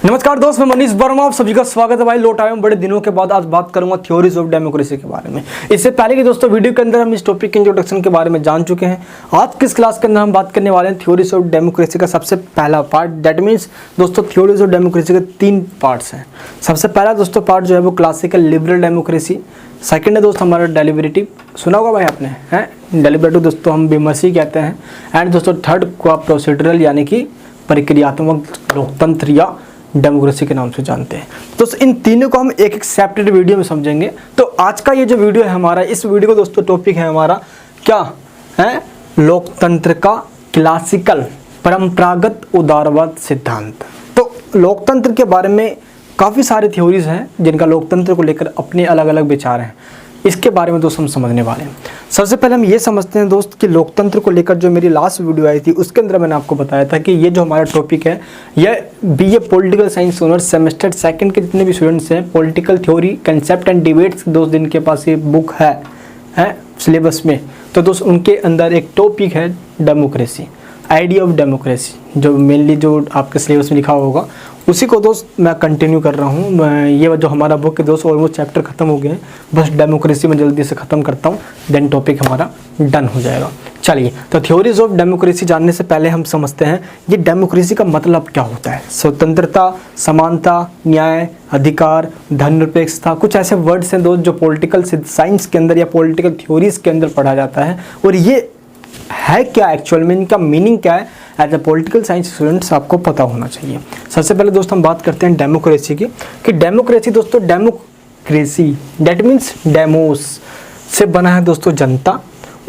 नमस्कार दोस्त, मैं मनीष वर्मा, आप सभी का स्वागत है। भाई लौट आया हूं बड़े दिनों के बाद। आज बात करूंगा थ्योरीज ऑफ डेमोक्रेसी के बारे में। इससे पहले कि दोस्तों वीडियो के अंदर हम इस टॉपिक के इंट्रोडक्शन के बारे में जान चुके हैं। आज किस क्लास के अंदर हम बात करने वाले हैं थ्योरीज ऑफ डेमोक्रेसी का सबसे पहला पार्ट। दैट मीन्स दोस्तों थ्योरीज ऑफ डेमोक्रेसी के 3 पार्ट्स हैं। सबसे पहला दोस्तों पार्ट जो है वो क्लासिकल लिबरल डेमोक्रेसी। सेकंड है दोस्त हमारा डेलिबरेटिव, सुना होगा भाई आपने, है डेलिबरेटिव दोस्तों हम विमर्शी कहते हैं। एंड दोस्तों थर्ड को प्रोसीडरल यानी कि प्रक्रियात्मक लोकतंत्र या डेमोक्रेसी के नाम से जानते हैं। तो इन तीनों को हम एक एक सेपरेट वीडियो में समझेंगे। तो आज का ये जो वीडियो है हमारा, इस वीडियो को दोस्तों टॉपिक है हमारा क्या है, लोकतंत्र का क्लासिकल परंपरागत उदारवाद सिद्धांत। तो लोकतंत्र के बारे में काफ़ी सारे थ्योरीज हैं जिनका लोकतंत्र को लेकर अपने अलग अलग विचार हैं। इसके बारे में दोस्त हम समझने वाले हैं। सबसे पहले हम ये समझते हैं दोस्त कि लोकतंत्र को लेकर जो मेरी लास्ट वीडियो आई थी उसके अंदर मैंने आपको बताया था कि ये जो हमारा टॉपिक है यह BA political science honours semester second के जितने भी स्टूडेंट्स हैं, political theory concept and debates दोस्त जिनके पास ये बुक है सिलेबस में, तो दोस्त उनके अंदर एक टॉपिक है डेमोक्रेसी, आइडिया ऑफ डेमोक्रेसी, जो मेनली जो आपके सिलेबस में लिखा होगा उसी को दोस्त मैं कंटिन्यू कर रहा हूँ। ये जो हमारा बुक है दोस्त ऑलमोस्ट चैप्टर खत्म हो गए हैं, बस डेमोक्रेसी में जल्दी से ख़त्म करता हूँ, देन टॉपिक हमारा डन हो जाएगा। चलिए, तो थ्योरीज ऑफ डेमोक्रेसी जानने से पहले हम समझते हैं ये डेमोक्रेसी का मतलब क्या होता है। स्वतंत्रता, समानता, न्याय, अधिकार, धर्मनिरपेक्षता, कुछ ऐसे वर्ड्स हैं दोस्त जो पॉलिटिकल साइंस के अंदर या पॉलिटिकल थ्योरीज के अंदर पढ़ा जाता है। और ये है क्या एक्चुअल में, इनका मीनिंग क्या है, as a political science students आपको पता होना चाहिए। सबसे पहले दोस्तों हम बात करते हैं डेमोक्रेसी की, कि डेमोक्रेसी दोस्तों डेमोक्रेसी दैट मीन्स डेमोस से बना है दोस्तों जनता,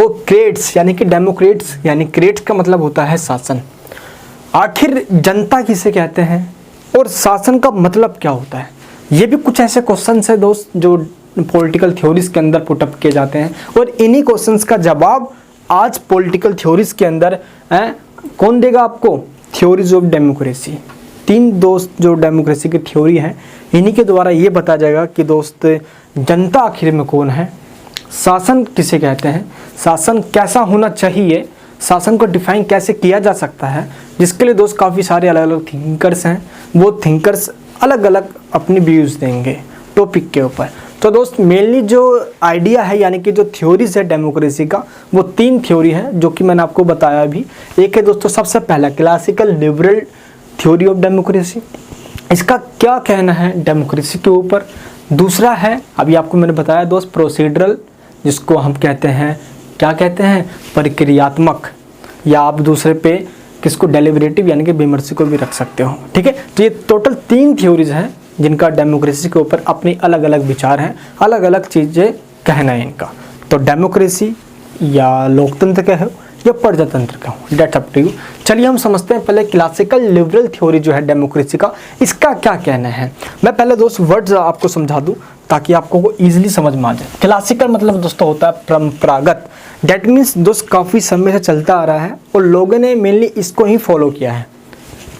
और क्रेट्स यानी कि डेमोक्रेट्स यानी क्रेट्स का मतलब होता है शासन। आखिर जनता किसे कहते हैं और शासन का मतलब क्या होता है, ये भी कुछ ऐसे क्वेश्चन है दोस्त जो पॉलिटिकल थ्योरीज के अंदर पुटअप किए जाते हैं। और इन्हीं क्वेश्चंस का जवाब आज पॉलिटिकल थ्योरीज के अंदर कौन देगा आपको, थ्योरीज ऑफ डेमोक्रेसी। 3 दोस्त जो डेमोक्रेसी की थ्योरी है इन्हीं के द्वारा ये बताया जाएगा कि दोस्त जनता आखिर में कौन है, शासन किसे कहते हैं, शासन कैसा होना चाहिए, शासन को डिफाइन कैसे किया जा सकता है, जिसके लिए दोस्त काफ़ी सारे अलग अलग थिंकर्स हैं। वो थिंकर्स अलग अलग अपनी व्यूज़ देंगे टॉपिक के ऊपर। तो दोस्त मेनली जो आइडिया है यानी कि जो थ्योरीज है डेमोक्रेसी का, वो 3 थ्योरी है जो कि मैंने आपको बताया अभी। एक है दोस्तों सबसे पहला classical liberal theory of democracy, इसका क्या कहना है डेमोक्रेसी के ऊपर। दूसरा है अभी आपको मैंने बताया दोस्त प्रोसीडरल, जिसको हम कहते हैं क्या कहते हैं, प्रक्रियात्मक, या आप दूसरे पे किसको डेलिबरेटिव यानी कि विमर्शी को भी रख सकते हो। ठीक है, तो ये टोटल 3 थ्योरीज हैं जिनका डेमोक्रेसी के ऊपर अपने अलग अलग विचार हैं, अलग अलग चीज़ें कहना है इनका। तो डेमोक्रेसी या लोकतंत्र का हो या प्रजातंत्र का हो, डेट्स अप टू यू। चलिए हम समझते हैं पहले क्लासिकल लिबरल थ्योरी जो है डेमोक्रेसी का, इसका क्या कहना है। मैं पहले दोस्त वर्ड्स आपको समझा दूं ताकि आपको को ईजिली समझ में आ जाए। क्लासिकल मतलब दोस्तों होता है परंपरागत, डेट मीन्स दोस्त काफ़ी समय से चलता आ रहा है और लोगों ने मेनली इसको ही फॉलो किया है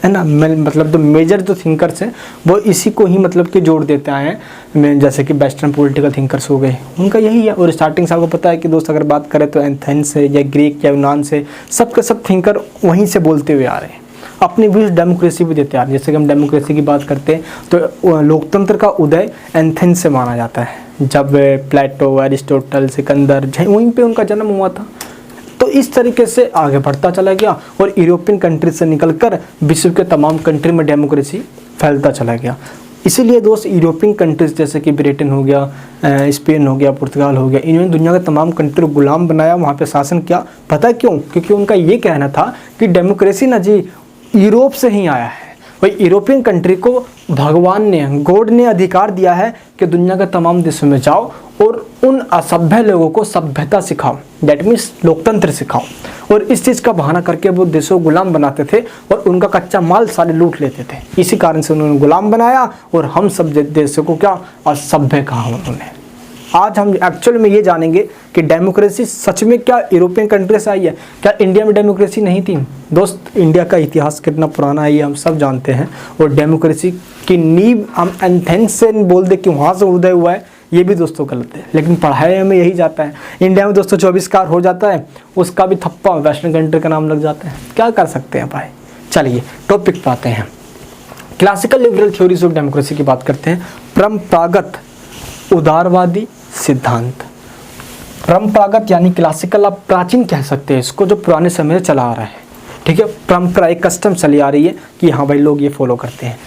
ना। मतलब जो मेजर जो थिंकर्स हैं वो इसी को ही मतलब कि जोड़ देते आए हैं, जैसे कि वेस्टर्न पॉलिटिकल थिंकर्स हो गए, उनका यही है। और स्टार्टिंग से आपको पता है कि दोस्त अगर बात करें तो एथेंस से या ग्रीक या यूनान से सब के सब थिंकर वहीं से बोलते हुए आ रहे हैं, अपनी व्यूज डेमोक्रेसी भी देते आ रहे हैं। जैसे कि हम डेमोक्रेसी की बात करते हैं तो लोकतंत्र का उदय एथेंस से माना जाता है, जब प्लेटो, एरिस्टोटल, सिकंदर वहीं पर उनका जन्म हुआ था। तो इस तरीके से आगे बढ़ता चला गया और यूरोपियन कंट्री से निकलकर विश्व के तमाम कंट्री में डेमोक्रेसी फैलता चला गया। इसीलिए दोस्त यूरोपियन कंट्रीज जैसे कि ब्रिटेन हो गया, स्पेन हो गया, पुर्तगाल हो गया, इन्होंने दुनिया के तमाम कंट्री को गुलाम बनाया, वहाँ पे शासन किया। पता है क्यों? क्योंकि उनका ये कहना था कि डेमोक्रेसी ना जी यूरोप से ही आया है। वही यूरोपियन कंट्री को भगवान ने, गॉड ने अधिकार दिया है कि दुनिया के तमाम देशों में जाओ और उन असभ्य लोगों को सभ्यता सिखाओ, दैट मीन्स लोकतंत्र सिखाओ। और इस चीज़ का बहाना करके वो देशों को गुलाम बनाते थे और उनका कच्चा माल सारे लूट लेते थे। इसी कारण से उन्होंने गुलाम बनाया और हम सब देशों को क्या असभ्य कहा उन्होंने। आज हम एक्चुअल में ये जानेंगे कि डेमोक्रेसी सच में क्या यूरोपियन कंट्री से आई है, क्या इंडिया में डेमोक्रेसी नहीं थी। दोस्त इंडिया का इतिहास कितना पुराना है ये हम सब जानते हैं, और डेमोक्रेसी की नींव हम एथेंस से बोल दे कि वहाँ से उदय हुआ है, ये भी दोस्तों गलत है। लेकिन पढ़ाई में यही जाता है, इंडिया में दोस्तों 24 कार हो जाता है, उसका भी थप्पा वेस्टर्न कंट्री का नाम लग जाता है। क्या कर सकते हैं भाई। चलिए टॉपिक पे आते हैं। Classical liberal theories of democracy की बात करते हैं। परंपरागत उदारवादी सिद्धांत, परंपरागत यानी क्लासिकल, आप प्राचीन कह सकते हैं इसको, जो पुराने समय से चला आ रहा है, ठीक है, परंपरा एक कस्टम चली आ रही है कि हाँ भाई लोग ये फॉलो करते हैं।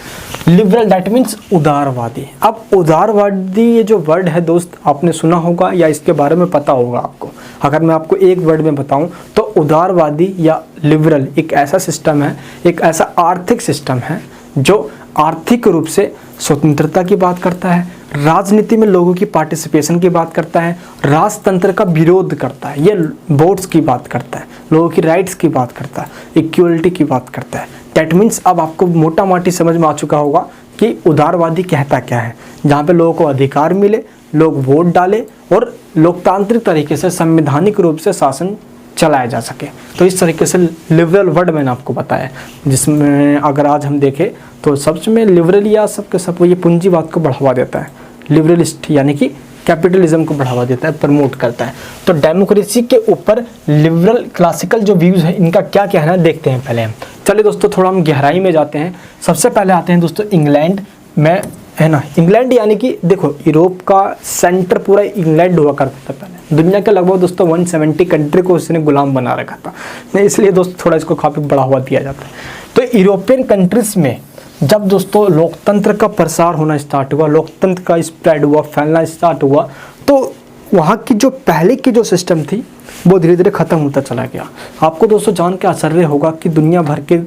लिबरल दैट मीन्स उदारवादी। अब उदारवादी ये जो वर्ड है दोस्त आपने सुना होगा या इसके बारे में पता होगा आपको। अगर मैं आपको एक वर्ड में बताऊं तो उदारवादी या लिबरल एक ऐसा सिस्टम है, एक ऐसा आर्थिक सिस्टम है जो आर्थिक रूप से स्वतंत्रता की बात करता है, राजनीति में लोगों की पार्टिसिपेशन की बात करता है, राजतंत्र का विरोध करता है, ये वोट्स की बात करता है, लोगों की राइट्स की बात करता है, इक्वलिटी की बात करता है। दैट मीन्स अब आपको मोटा मोटी समझ में आ चुका होगा कि उदारवादी कहता क्या है, जहाँ पे लोगों को अधिकार मिले, लोग वोट डाले और लोकतांत्रिक तरीके से संवैधानिक रूप से शासन चलाया जा सके। तो इस तरीके से लिबरल वर्ड मैंने आपको बताया, जिसमें अगर आज हम देखें तो सबसे में लिबरल या सबके सब ये पूंजीवाद को बढ़ावा देता है, लिबरलिस्ट यानी कि कैपिटलिज्म को बढ़ावा देता है, प्रमोट करता है। तो डेमोक्रेसी के ऊपर लिबरल क्लासिकल जो व्यूज़ है इनका क्या कहना है देखते हैं पहले हम। चलिए दोस्तों थोड़ा हम गहराई में जाते हैं। सबसे पहले आते हैं दोस्तों इंग्लैंड में, है ना। इंग्लैंड यानी कि देखो यूरोप का सेंटर पूरा इंग्लैंड हुआ करता था पहले। दुनिया के लगभग दोस्तों 170 कंट्री को उसने गुलाम बना रखा था, इसलिए दोस्तों थोड़ा इसको काफ़ी बढ़ावा दिया जाता है। तो यूरोपियन कंट्रीज़ में जब दोस्तों लोकतंत्र का प्रसार होना स्टार्ट हुआ, लोकतंत्र का स्प्रेड हुआ, फैलना स्टार्ट हुआ, तो वहाँ की जो पहले की जो सिस्टम थी वो धीरे धीरे ख़त्म होता चला गया। आपको दोस्तों जान के आश्चर्य होगा कि दुनिया भर के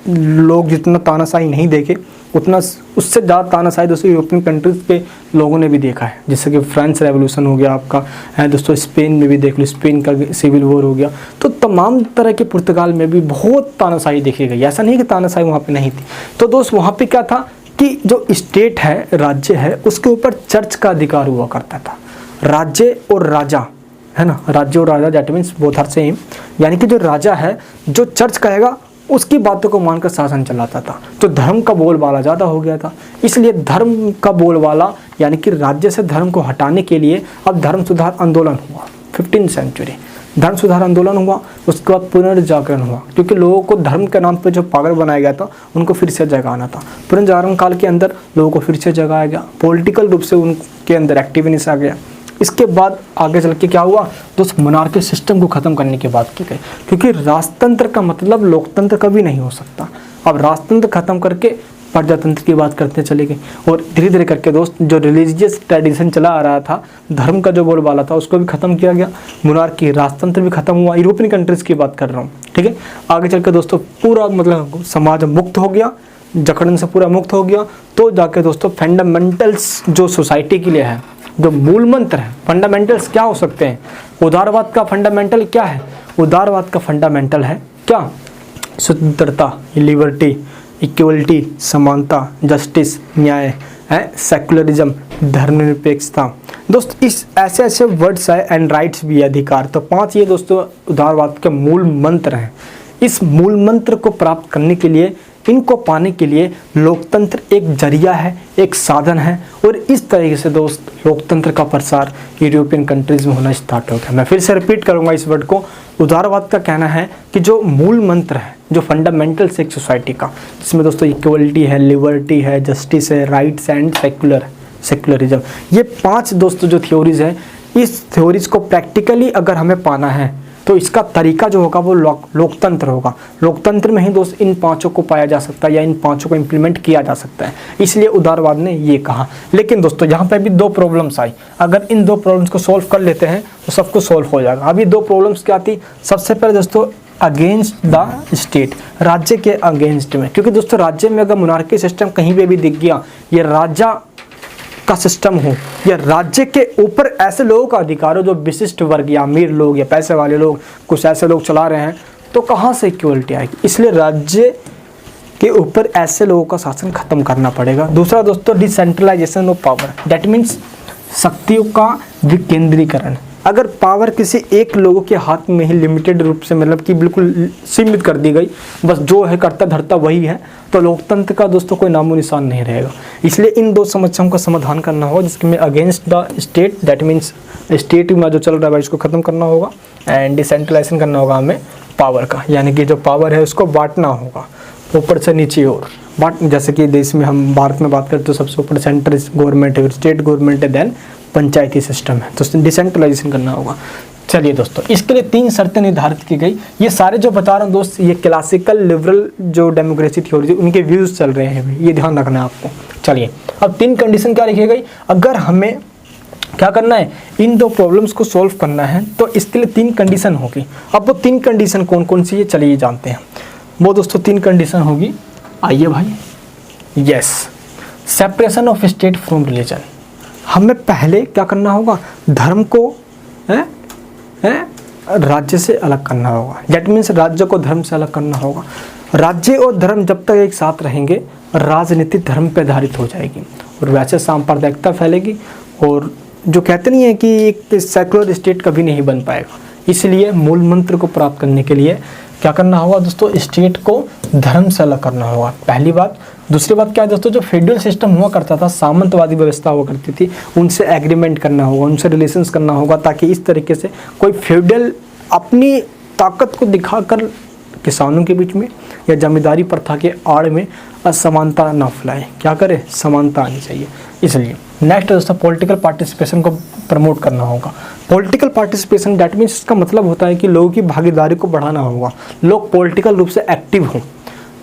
लोग जितना तानाशाही नहीं देखे उतना उससे ज़्यादा तानाशाही दोस्तों यूरोपियन कंट्रीज़ के लोगों ने भी देखा है। जैसे कि फ्रांस रेवोल्यूशन हो गया आपका, है दोस्तों, स्पेन में भी देख लो, स्पेन का सिविल वॉर हो गया। तो तमाम तरह के पुर्तगाल में भी बहुत तानाशाही देखी गई, ऐसा नहीं कि तानाशाही वहाँ पे नहीं थी। तो दोस्त वहाँ पे क्या था कि जो स्टेट है, राज्य है, उसके ऊपर चर्च का अधिकार हुआ करता था। राज्य और राजा, है ना, राज्य और राजा that means both are same, यानी कि जो राजा है, जो चर्च कहेगा उसकी बातों को मानकर शासन चलाता था। तो धर्म का बोलबाला ज़्यादा हो गया था, इसलिए धर्म का बोलबाला यानी कि राज्य से धर्म को हटाने के लिए अब धर्म सुधार आंदोलन हुआ। 15वीं सेंचुरी धर्म सुधार आंदोलन हुआ, उसके बाद पुनर्जागरण हुआ, क्योंकि लोगों को धर्म के नाम पे जो पागल बनाया गया था उनको फिर से जगाना था। पुनर्जागरण काल के अंदर लोगों को फिर से जगाया गया, पॉलिटिकल रूप से उनके अंदर एक्टिवनेस आ गया। इसके बाद आगे चल के क्या हुआ दोस्त, मोनार्की सिस्टम को ख़त्म करने की बात की गई, क्योंकि राजतंत्र का मतलब लोकतंत्र कभी नहीं हो सकता। अब राजतंत्र खत्म करके प्रजातंत्र की बात करते चले गए, और धीरे धीरे करके दोस्त जो रिलीजियस ट्रेडिशन चला आ रहा था, धर्म का जो बोलबाला था, उसको भी ख़त्म किया गया। मोनार्की, राजतंत्र भी खत्म हुआ। यूरोपियन कंट्रीज़ की बात कर रहा हूँ, ठीक है। आगे चल के दोस्तों पूरा मतलब समाज मुक्त हो गया, जकड़न से पूरा मुक्त हो गया। तो जाके दोस्तों फंडामेंटल्स जो सोसाइटी के लिए है, जो मूल मंत्र है, फंडामेंटल्स क्या हो सकते हैं। उदारवाद का फंडामेंटल क्या है, उदारवाद का फंडामेंटल है क्या, स्वतंत्रता, लिबर्टी, इक्वलिटी, समानता, जस्टिस, न्याय है, सेकुलरिज्म, धर्मनिरपेक्षता। दोस्त इस ऐसे ऐसे वर्ड्स है, एंड राइट्स भी, अधिकार। तो 5 ये दोस्तों उदारवाद के मूल मंत्र हैं। इस मूल मंत्र को प्राप्त करने के लिए, इनको पाने के लिए लोकतंत्र एक जरिया है, एक साधन है, और इस तरीके से दोस्त लोकतंत्र का प्रसार यूरोपियन कंट्रीज़ में होना स्टार्ट हो गया। मैं फिर से रिपीट करूंगा इस वर्ड को। उदारवाद का कहना है कि जो मूल मंत्र है, जो फंडामेंटल्स एक सोसाइटी का, जिसमें दोस्तों इक्वलिटी है, लिबर्टी है, जस्टिस है, राइट्स एंड सेकुलरिज्म, ये 5 दोस्तों जो थ्योरीज है, इस थ्योरीज को प्रैक्टिकली अगर हमें पाना है तो इसका तरीका जो होगा वो लोकतंत्र होगा। लोकतंत्र में ही दोस्त इन 5 को पाया जा सकता है या इन 5 को इम्प्लीमेंट किया जा सकता है, इसलिए उदारवाद ने ये कहा। लेकिन दोस्तों यहाँ पे भी 2 प्रॉब्लम्स आई। अगर इन 2 प्रॉब्लम्स को सॉल्व कर लेते हैं तो सब कुछ सॉल्व हो जाएगा। अभी 2 प्रॉब्लम्स क्या थी, सबसे पहले दोस्तों अगेंस्ट द स्टेट, राज्य के अगेंस्ट में, क्योंकि दोस्तों राज्य में अगर मोनार्की सिस्टम कहीं पे भी दिख गया, ये राजा का सिस्टम हो, या राज्य के ऊपर ऐसे लोगों का अधिकार हो जो विशिष्ट वर्ग या अमीर लोग या पैसे वाले लोग, कुछ ऐसे लोग चला रहे हैं, तो कहाँ से इक्वलिटी आएगी। इसलिए राज्य के ऊपर ऐसे लोगों का शासन खत्म करना पड़ेगा। दूसरा दोस्तों decentralisation of power, that means शक्तियों का विकेंद्रीकरण। अगर पावर किसी एक लोगों के हाथ में ही लिमिटेड रूप से, मतलब कि बिल्कुल सीमित कर दी गई, बस जो है करता धरता वही है, तो लोकतंत्र का दोस्तों कोई नामो निशान नहीं रहेगा। इसलिए इन 2 समस्याओं का समाधान करना होगा, जिसके में against the state, that means state में जो चल रहा है इसको खत्म करना होगा, एंड डिसेंट्रलाइजेशन करना होगा हमें पावर का, यानी कि जो पावर है उसको बांटना होगा। ऊपर से नीचे और बट जैसे कि देश में हम भारत में बात करें तो सबसे ऊपर सेंट्रल गवर्नमेंट है, स्टेट गवर्नमेंट है, देन पंचायती सिस्टम है, तो डिसेंट्रलाइजेशन करना होगा। चलिए दोस्तों, इसके लिए 3 शर्तें निर्धारित की गई। ये सारे जो बता रहा हूँ दोस्त, ये क्लासिकल लिबरल जो डेमोक्रेसी थ्योरी उनके व्यूज चल रहे हैं, ये ध्यान रखना है आपको। चलिए, अब 3 कंडीशन क्या लिखी गई, अगर हमें क्या करना है, इन 2 प्रॉब्लम्स को सॉल्व करना है तो इसके लिए 3 कंडीशन होगी। अब वो 3 कंडीशन कौन कौन सी है, चलिए जानते हैं। वो दोस्तों 3 कंडीशन होगी, आइए भाई। Yes, separation of state from religion. हमें पहले क्या करना होगा, धर्म को राज्य से अलग करना होगा। दैट मीन्स राज्य को धर्म से अलग करना होगा। राज्य और धर्म जब तक एक साथ रहेंगे, राजनीति धर्म पर आधारित हो जाएगी और वैसे सांप्रदायिकता फैलेगी, और जो कहते नहीं है कि एक सेकुलर स्टेट कभी नहीं बन पाएगा। इसलिए मूल मंत्र को प्राप्त करने के लिए क्या करना होगा दोस्तों, स्टेट को धर्म से अलग करना होगा, पहली बात। दूसरी बात क्या है दोस्तों, जो फेडरल सिस्टम हुआ करता था, सामंतवादी व्यवस्था हुआ करती थी, उनसे एग्रीमेंट करना होगा, उनसे रिलेशंस करना होगा, ताकि इस तरीके से कोई फेडरल अपनी ताकत को दिखाकर किसानों के बीच में या जमींदारी प्रथा के आड़ में असमानता ना फैलाए। क्या करे, समानता आनी चाहिए। इसलिए नेक्स्ट दोस्तों, पॉलिटिकल पार्टिसिपेशन को प्रमोट करना होगा। पॉलिटिकल पार्टिसिपेशन दैट मीन्स, इसका मतलब होता है कि लोगों की भागीदारी को बढ़ाना होगा, लोग पॉलिटिकल रूप से एक्टिव हों,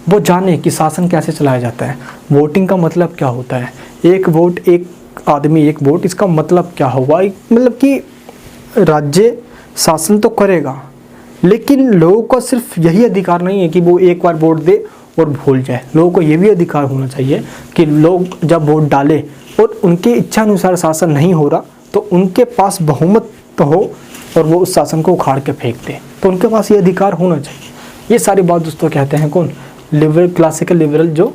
वो जाने कि शासन कैसे चलाया जाता है, वोटिंग का मतलब क्या होता है, एक वोट एक आदमी एक वोट, इसका मतलब क्या होगा। मतलब कि राज्य शासन तो करेगा, लेकिन लोगों का सिर्फ यही अधिकार नहीं है कि वो एक बार वोट दे और भूल जाए। लोगों को ये भी अधिकार होना चाहिए कि लोग जब वोट डालें और उनके इच्छा अनुसार शासन नहीं हो रहा, तो उनके पास बहुमत तो हो और वो उस शासन को उखाड़ के फेंक दे, तो उनके पास ये अधिकार होना चाहिए। ये सारी बात दोस्तों कहते हैं कौन, लिबरल, क्लासिकल लिबरल जो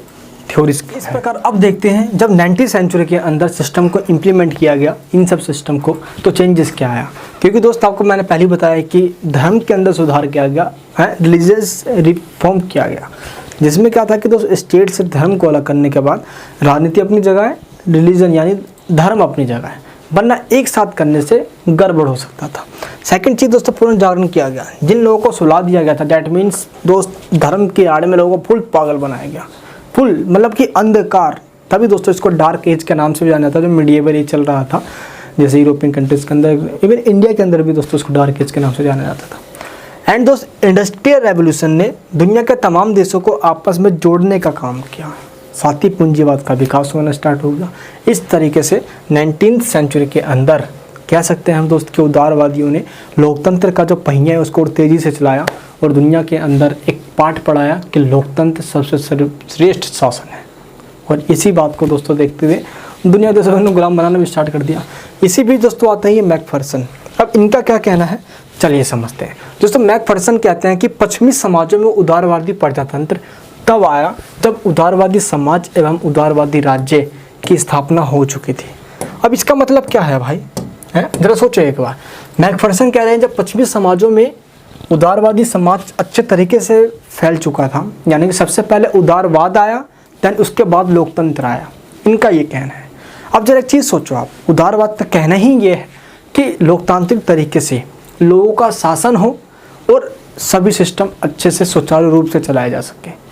थ्योरीज। इस प्रकार अब देखते हैं, जब 19वीं सेंचुरी के अंदर सिस्टम को इम्प्लीमेंट किया गया, इन सब सिस्टम को, तो चेंजेस क्या आया। क्योंकि दोस्त आपको मैंने पहले बताया कि धर्म के अंदर सुधार किया गया है, रिलीजियस रिफॉर्म किया गया, जिसमें क्या था कि दोस्त स्टेट से धर्म को अलग करने के बाद राजनीति अपनी जगह है, रिलीजन यानी धर्म अपनी जगह है, वरना एक साथ करने से गड़बड़ हो सकता था। सेकंड चीज़ दोस्तों, पुनर्जागरण किया गया। जिन लोगों को सुला दिया गया था, दैट मीन्स दोस्त धर्म के आड़ में लोगों को फुल पागल बनाया गया, फुल मतलब कि अंधकार। तभी दोस्तों इसको डार्क एज के नाम से भी जाना जाता है, जो मीडिएवल एज चल रहा था, जैसे यूरोपियन कंट्रीज़ के अंदर, इवन इंडिया के अंदर भी दोस्तों इसको डार्क एज के नाम से जाना जाता था। एंड दोस्त, इंडस्ट्रियल रेवोल्यूशन ने दुनिया के तमाम देशों को आपस में जोड़ने का काम किया, साथ ही पूंजीवाद का विकास होना स्टार्ट हो गया। इस तरीके से 19वीं सेंचुरी के अंदर कह सकते हैं हम दोस्त कि उदारवादियों ने लोकतंत्र का जो पहिया है उसको और तेज़ी से चलाया और दुनिया के अंदर एक पाठ पढ़ाया कि लोकतंत्र सबसे श्रेष्ठ शासन है। और इसी बात को दोस्तों देखते हुए दुनिया के देशों ने गुलाम बनाना भी स्टार्ट कर दिया। इसी बीच दोस्तों आता है ये मैकफर्सन। अब इनका क्या कहना है, चलिए समझते हैं। दोस्तों मैकफर्सन कहते हैं कि पश्चिमी समाजों में उदारवादी प्रजातंत्र तब आया जब उदारवादी समाज एवं उदारवादी राज्य की स्थापना हो चुकी थी। अब इसका मतलब क्या है भाई, है जरा सोचो एक बार। मैकफर्सन कह रहे हैं जब पश्चिमी समाजों में उदारवादी समाज अच्छे तरीके से फैल चुका था, यानी कि सबसे पहले उदारवाद आया, देन उसके बाद लोकतंत्र आया, इनका ये कहना है। अब जरा एक चीज़ सोचो आप, उदारवाद का कहना ही ये है कि लोकतांत्रिक तरीके से लोगों का शासन हो और सभी सिस्टम अच्छे से सुचारू रूप से चलाए जा सके।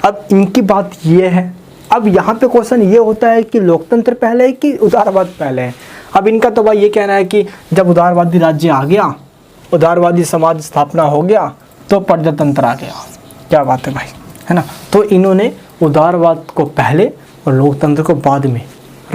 अब इनकी बात ये है। अब यहाँ पे क्वेश्चन ये होता है कि लोकतंत्र पहले है कि उदारवाद पहले है। अब इनका तो भाई ये कहना है कि जब उदारवादी राज्य आ गया, उदारवादी समाज स्थापना हो गया, तो प्रजातंत्र आ गया। क्या बात है भाई, है ना। तो इन्होंने उदारवाद को पहले और लोकतंत्र को बाद में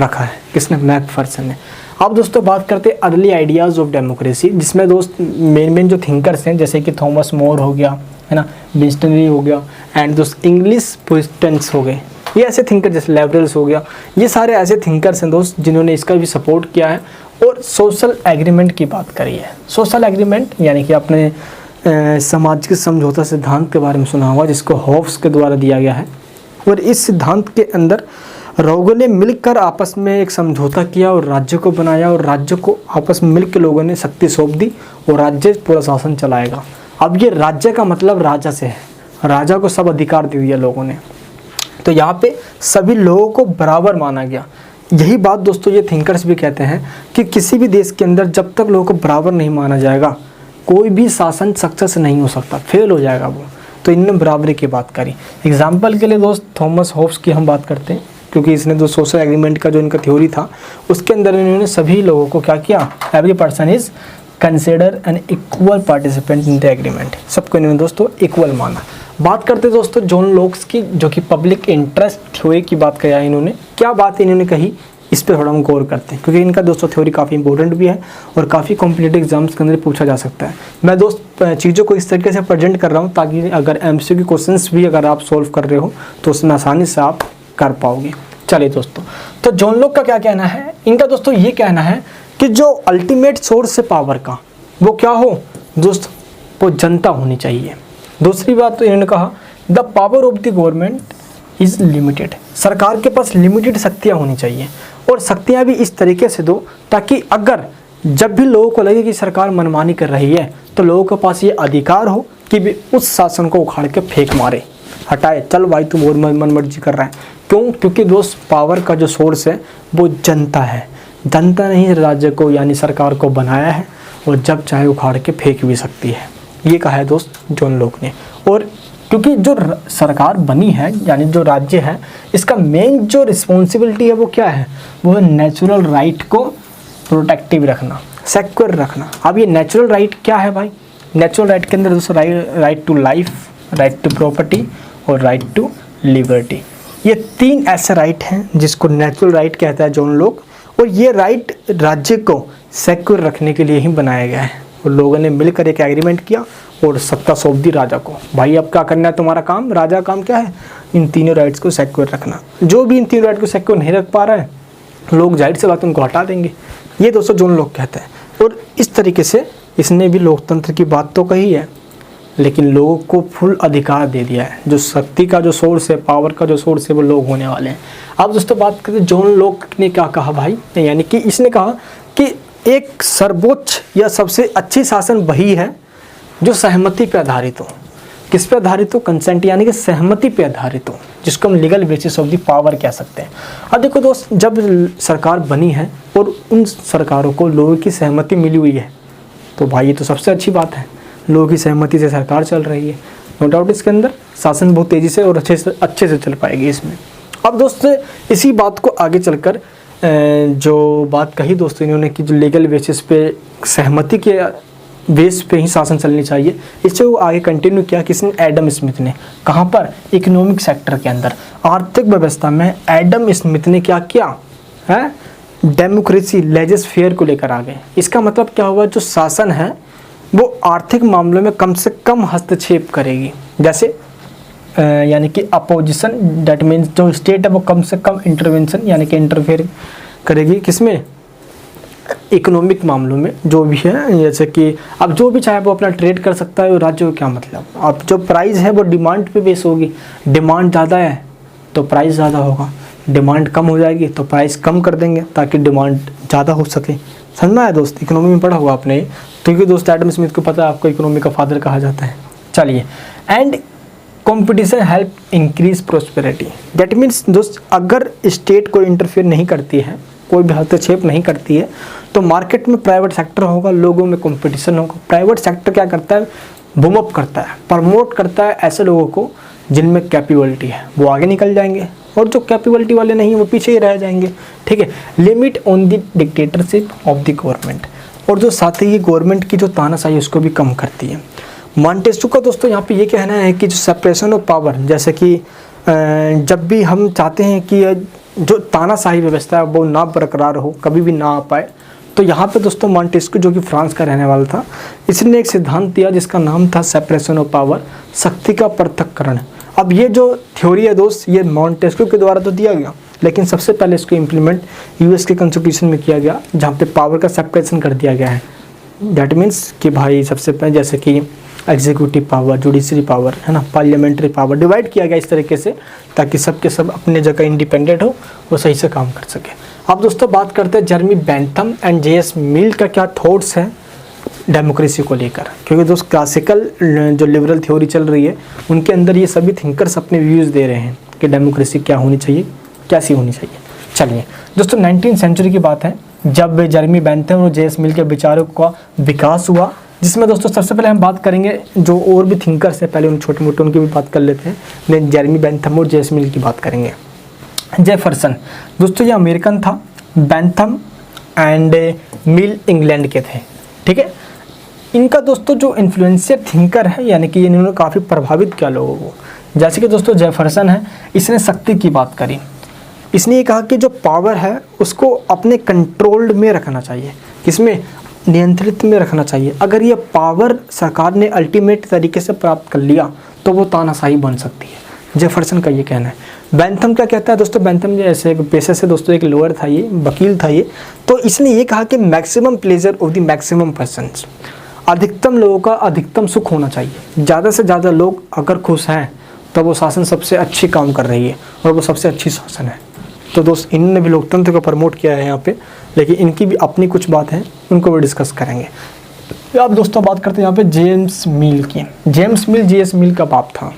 रखा है, किसने, मैकफर्सन ने। अब दोस्तों बात करते हैं अर्ली आइडियाज़ ऑफ डेमोक्रेसी, जिसमें दोस्त मेन जो थिंकर्स हैं जैसे कि थॉमस मोर हो गया, है ना, विंस्टन ली हो गया, एंड दोस्त इंग्लिश पुरिटन्स हो गए। ये ऐसे थिंकर जैसे लिबरल्स हो गया, ये सारे ऐसे थिंकर्स हैं दोस्त जिन्होंने इसका भी सपोर्ट किया है और सोशल एग्रीमेंट की बात करी है। सोशल एग्रीमेंट यानी कि अपने समाज के समझौता सिद्धांत के बारे में सुना होगा, जिसको हॉब्स के द्वारा दिया गया है। और इस सिद्धांत के अंदर लोगों ने मिलकर आपस में एक समझौता किया और राज्य को बनाया, और राज्य को आपस में मिलकर लोगों ने शक्ति सौंप दी और राज्य पूरा शासन चलाएगा। अब ये राज्य का मतलब राजा से है, राजा को सब अधिकार दे दिया लोगों ने, तो यहाँ पे सभी लोगों को बराबर माना गया। यही बात दोस्तों ये थिंकर्स भी कहते हैं कि किसी भी देश के अंदर जब तक लोगों को बराबर नहीं माना जाएगा, कोई भी शासन सक्सेस नहीं हो सकता, फेल हो जाएगा वो। तो इन्होंने बराबरी की बात करी। एग्जाम्पल के लिए दोस्त थॉमस होब्स की हम बात करते हैं, क्योंकि इसने जो सोशल एग्रीमेंट का जो इनका थ्योरी था उसके अंदर इन्होंने सभी लोगों को क्या किया, every person is consider N equal participant in the agreement, सबको इन्होंने दोस्तों इक्वल माना। बात करते दोस्तों जॉन लॉक्स की, जो कि पब्लिक इंटरेस्ट थ्योरी की बात किया इन्होंने। क्या बात इन्होंने कही, इस पर थोड़ा हम गौर करते हैं, क्योंकि इनका दोस्तों थ्योरी काफ़ी इंपॉर्टेंट भी है और काफ़ी कॉम्पिटिटिव एग्जाम्स के अंदर पूछा जा सकता है। मैं दोस्त चीज़ों को इस तरीके से प्रेजेंट कर रहा हूँ ताकि अगर MCQ क्वेश्चंस भी अगर आप सॉल्व कर रहे हो तो उसमें आसानी से आप कर पाओगे। चलिए दोस्तों, तो जॉन लॉक का क्या कहना है, इनका दोस्तों ये कहना है कि जो अल्टीमेट सोर्स है पावर का वो क्या हो दोस्त, वो जनता होनी चाहिए। दूसरी बात तो इन्होंने कहा the power of the government is limited, सरकार के पास लिमिटेड शक्तियाँ होनी चाहिए और शक्तियाँ भी इस तरीके से दो ताकि अगर जब भी लोगों को लगे कि सरकार मनमानी कर रही है तो लोगों के पास ये अधिकार हो कि भी उस शासन को उखाड़ के फेंक मारे, हटाए, चल भाई तू बहुत मन मर्जी कर रहा है। क्यों, क्योंकि दोस्त पावर का जो सोर्स है वो जनता है, जनता ने ही राज्य को यानी सरकार को बनाया है और जब चाहे उखाड़ के फेंक भी सकती है, ये कहा है दोस्त जॉन लॉक ने। और क्योंकि जो सरकार बनी है यानी जो राज्य है इसका मेन जो रिस्पॉन्सिबिलिटी है वो क्या है, वो है नेचुरल राइट को प्रोटेक्टिव रखना, सिक्योर रखना। अब ये नेचुरल राइट क्या है भाई, नेचुरल राइट के अंदर दोस्तों right to life, right to property और राइट टू लिबर्टी, ये 3 ऐसे राइट हैं जिसको नेचुरल राइट कहता है जॉन लॉक। और ये राइट राज्य को सिक्योर रखने के लिए ही बनाया गया है और लोगों ने मिलकर एक एग्रीमेंट किया और सत्ता सौंप दी राजा को, भाई अब क्या करना है तुम्हारा काम, राजा काम क्या है, इन तीनों राइट्स को सिक्योर रखना। जो भी इन तीनों राइट को सिक्योर नहीं रख पा रहा है लोग जाहिर से बात उनको हटा देंगे, ये दोस्तों जॉन लॉक कहता है। और इस तरीके से इसने भी लोकतंत्र की बात तो कही है लेकिन लोगों को फुल अधिकार दे दिया है, जो शक्ति का जो सोर्स है, पावर का जो सोर्स है वो लोग होने वाले हैं। अब दोस्तों बात करते हैं जॉन लॉक ने क्या कहा भाई, यानी कि इसने कहा कि एक सर्वोच्च या सबसे अच्छी शासन वही है जो सहमति पे आधारित हो। किस पे आधारित हो, कंसेंट यानी कि सहमति पे आधारित हो, जिसको हम legal basis of the power कह सकते हैं। अब देखो दोस्त, जब सरकार बनी है और उन सरकारों को लोगों की सहमति मिली हुई है तो भाई ये तो सबसे अच्छी बात है, लोगों की सहमति से सरकार चल रही है, नो डाउट इसके अंदर शासन बहुत तेज़ी से और अच्छे से चल पाएगी इसमें। अब दोस्तों इसी बात को आगे चलकर जो बात कही दोस्तों इन्होंने कि जो लीगल बेसिस पे सहमति के बेस पे ही शासन चलनी चाहिए, इससे वो आगे कंटिन्यू किया किसने, एडम स्मिथ ने। कहाँ पर, इकोनॉमिक सेक्टर के अंदर, आर्थिक व्यवस्था में एडम स्मिथ ने क्या किया है, डेमोक्रेसी लेजिस्लेचर को लेकर आ गए। इसका मतलब क्या हुआ, जो शासन है वो आर्थिक मामलों में कम से कम हस्तक्षेप करेगी, जैसे यानी कि अपोजिशन, दैट मीन्स जो स्टेट है वो कम से कम इंटरवेंशन यानी कि इंटरफेयर करेगी किसमें, इकोनॉमिक मामलों में जो भी है। जैसे कि अब जो भी चाहे वो अपना ट्रेड कर सकता है, राज्य को क्या मतलब। अब जो प्राइस है वो डिमांड पे बेस होगी, डिमांड ज़्यादा है तो प्राइस ज़्यादा होगा, डिमांड कम हो जाएगी तो प्राइस कम कर देंगे ताकि डिमांड ज़्यादा हो सके। समझ में आया दोस्त, इकोनॉमी में पढ़ा होगा आपने, क्योंकि दोस्त एडम स्मिथ को पता है आपको इकोनॉमी का फादर कहा जाता है। चलिए, and competition help increase prosperity, that means दोस्त अगर स्टेट कोई इंटरफेयर नहीं करती है, कोई भी हस्तक्षेप नहीं करती है तो मार्केट में प्राइवेट सेक्टर होगा, लोगों में कंपटीशन होगा। प्राइवेट सेक्टर क्या करता है, बूम अप करता है, प्रमोट करता है ऐसे लोगों को जिनमें कैपेबिलिटी है, वो आगे निकल जाएंगे और जो कैपेबिलिटी वाले नहीं है वो पीछे ही रह जाएंगे। ठीक है, limit on the dictatorship of the government, और जो साथ ही ये गवर्नमेंट की जो तानाशाही उसको भी कम करती है। मॉन्टेस्क्यू का दोस्तों यहाँ पे ये कहना है कि जो सेपरेशन ऑफ पावर, जैसे कि जब भी हम चाहते हैं कि जो तानाशाही व्यवस्था है वो ना बरकरार हो, कभी भी ना आ पाए, तो यहाँ पे दोस्तों मॉन्टेस्क्यू जो कि फ्रांस का रहने वाला था, इसने एक सिद्धांत दिया जिसका नाम था सेपरेशन ऑफ पावर, शक्ति का पृथक्करण। अब ये जो थ्योरी है दोस्त, ये मॉन्टेस्क्यू के द्वारा तो दिया गया, लेकिन सबसे पहले इसको इम्प्लीमेंट यूएस के कॉन्स्टिट्यूशन में किया गया, जहाँ पे पावर का सेपरेशन कर दिया गया है। दैट मीन्स कि भाई सबसे पहले जैसे कि एग्जीक्यूटिव पावर, जुडिशरी पावर है ना, पार्लियामेंट्री पावर डिवाइड किया गया इस तरीके से ताकि सबके सब अपने जगह इंडिपेंडेंट हो, वो सही से काम कर सके। अब दोस्तों बात करते हैं जर्मी बेंथम एंड जेएस मिल का क्या थॉट्स है डेमोक्रेसी को लेकर, क्योंकि दोस्त क्लासिकल जो लिबरल थ्योरी चल रही है उनके अंदर ये सभी थिंकर्स अपने व्यूज़ दे रहे हैं कि डेमोक्रेसी क्या होनी चाहिए, कैसी होनी चाहिए। चलिए दोस्तों 19वीं सेंचुरी की बात है जब जर्मी बेंथम और जेएस मिल के विचारों का विकास हुआ जिसमें दोस्तों सबसे पहले हम बात करेंगे जो और भी थिंकर्स हैं, पहले उन छोटे मोटे उनकी भी बात कर लेते हैं, देन जेरेमी बेंथम और जेम्स मिल की बात करेंगे। जेफरसन दोस्तों ये अमेरिकन था, बेंथम एंड मिल इंग्लैंड के थे, ठीक है। इनका दोस्तों जो इन्फ्लुएंशियल थिंकर है, यानी कि इन्होंने काफ़ी प्रभावित किया लोगों को। जैसे कि दोस्तों जेफरसन है, इसने शक्ति की बात करी। इसने ये कहा कि जो पावर है उसको अपने कंट्रोल्ड में रखना चाहिए, किसमें, नियंत्रित में रखना चाहिए। अगर ये पावर सरकार ने अल्टीमेट तरीके से प्राप्त कर लिया तो वो तानाशाही बन सकती है, जेफरसन का ये कहना है। बेंथम क्या कहता है दोस्तों, बेंथम जो ऐसे पेशे से दोस्तों एक लॉयर था, ये वकील था ये, तो इसने ये कहा कि maximum pleasure of the maximum persons, अधिकतम लोगों का अधिकतम सुख होना चाहिए। ज़्यादा से ज़्यादा लोग अगर खुश हैं तो वो शासन सबसे अच्छी काम कर रही है और वो सबसे अच्छी शासन है। तो दोस्त इन्होंने भी लोकतंत्र को प्रमोट किया है यहाँ पे, लेकिन इनकी भी अपनी कुछ बात है, उनको भी डिस्कस करेंगे। अब दोस्तों बात करते हैं यहाँ पे जेम्स मिल की। जेम्स मिल जेएस मिल का बाप था।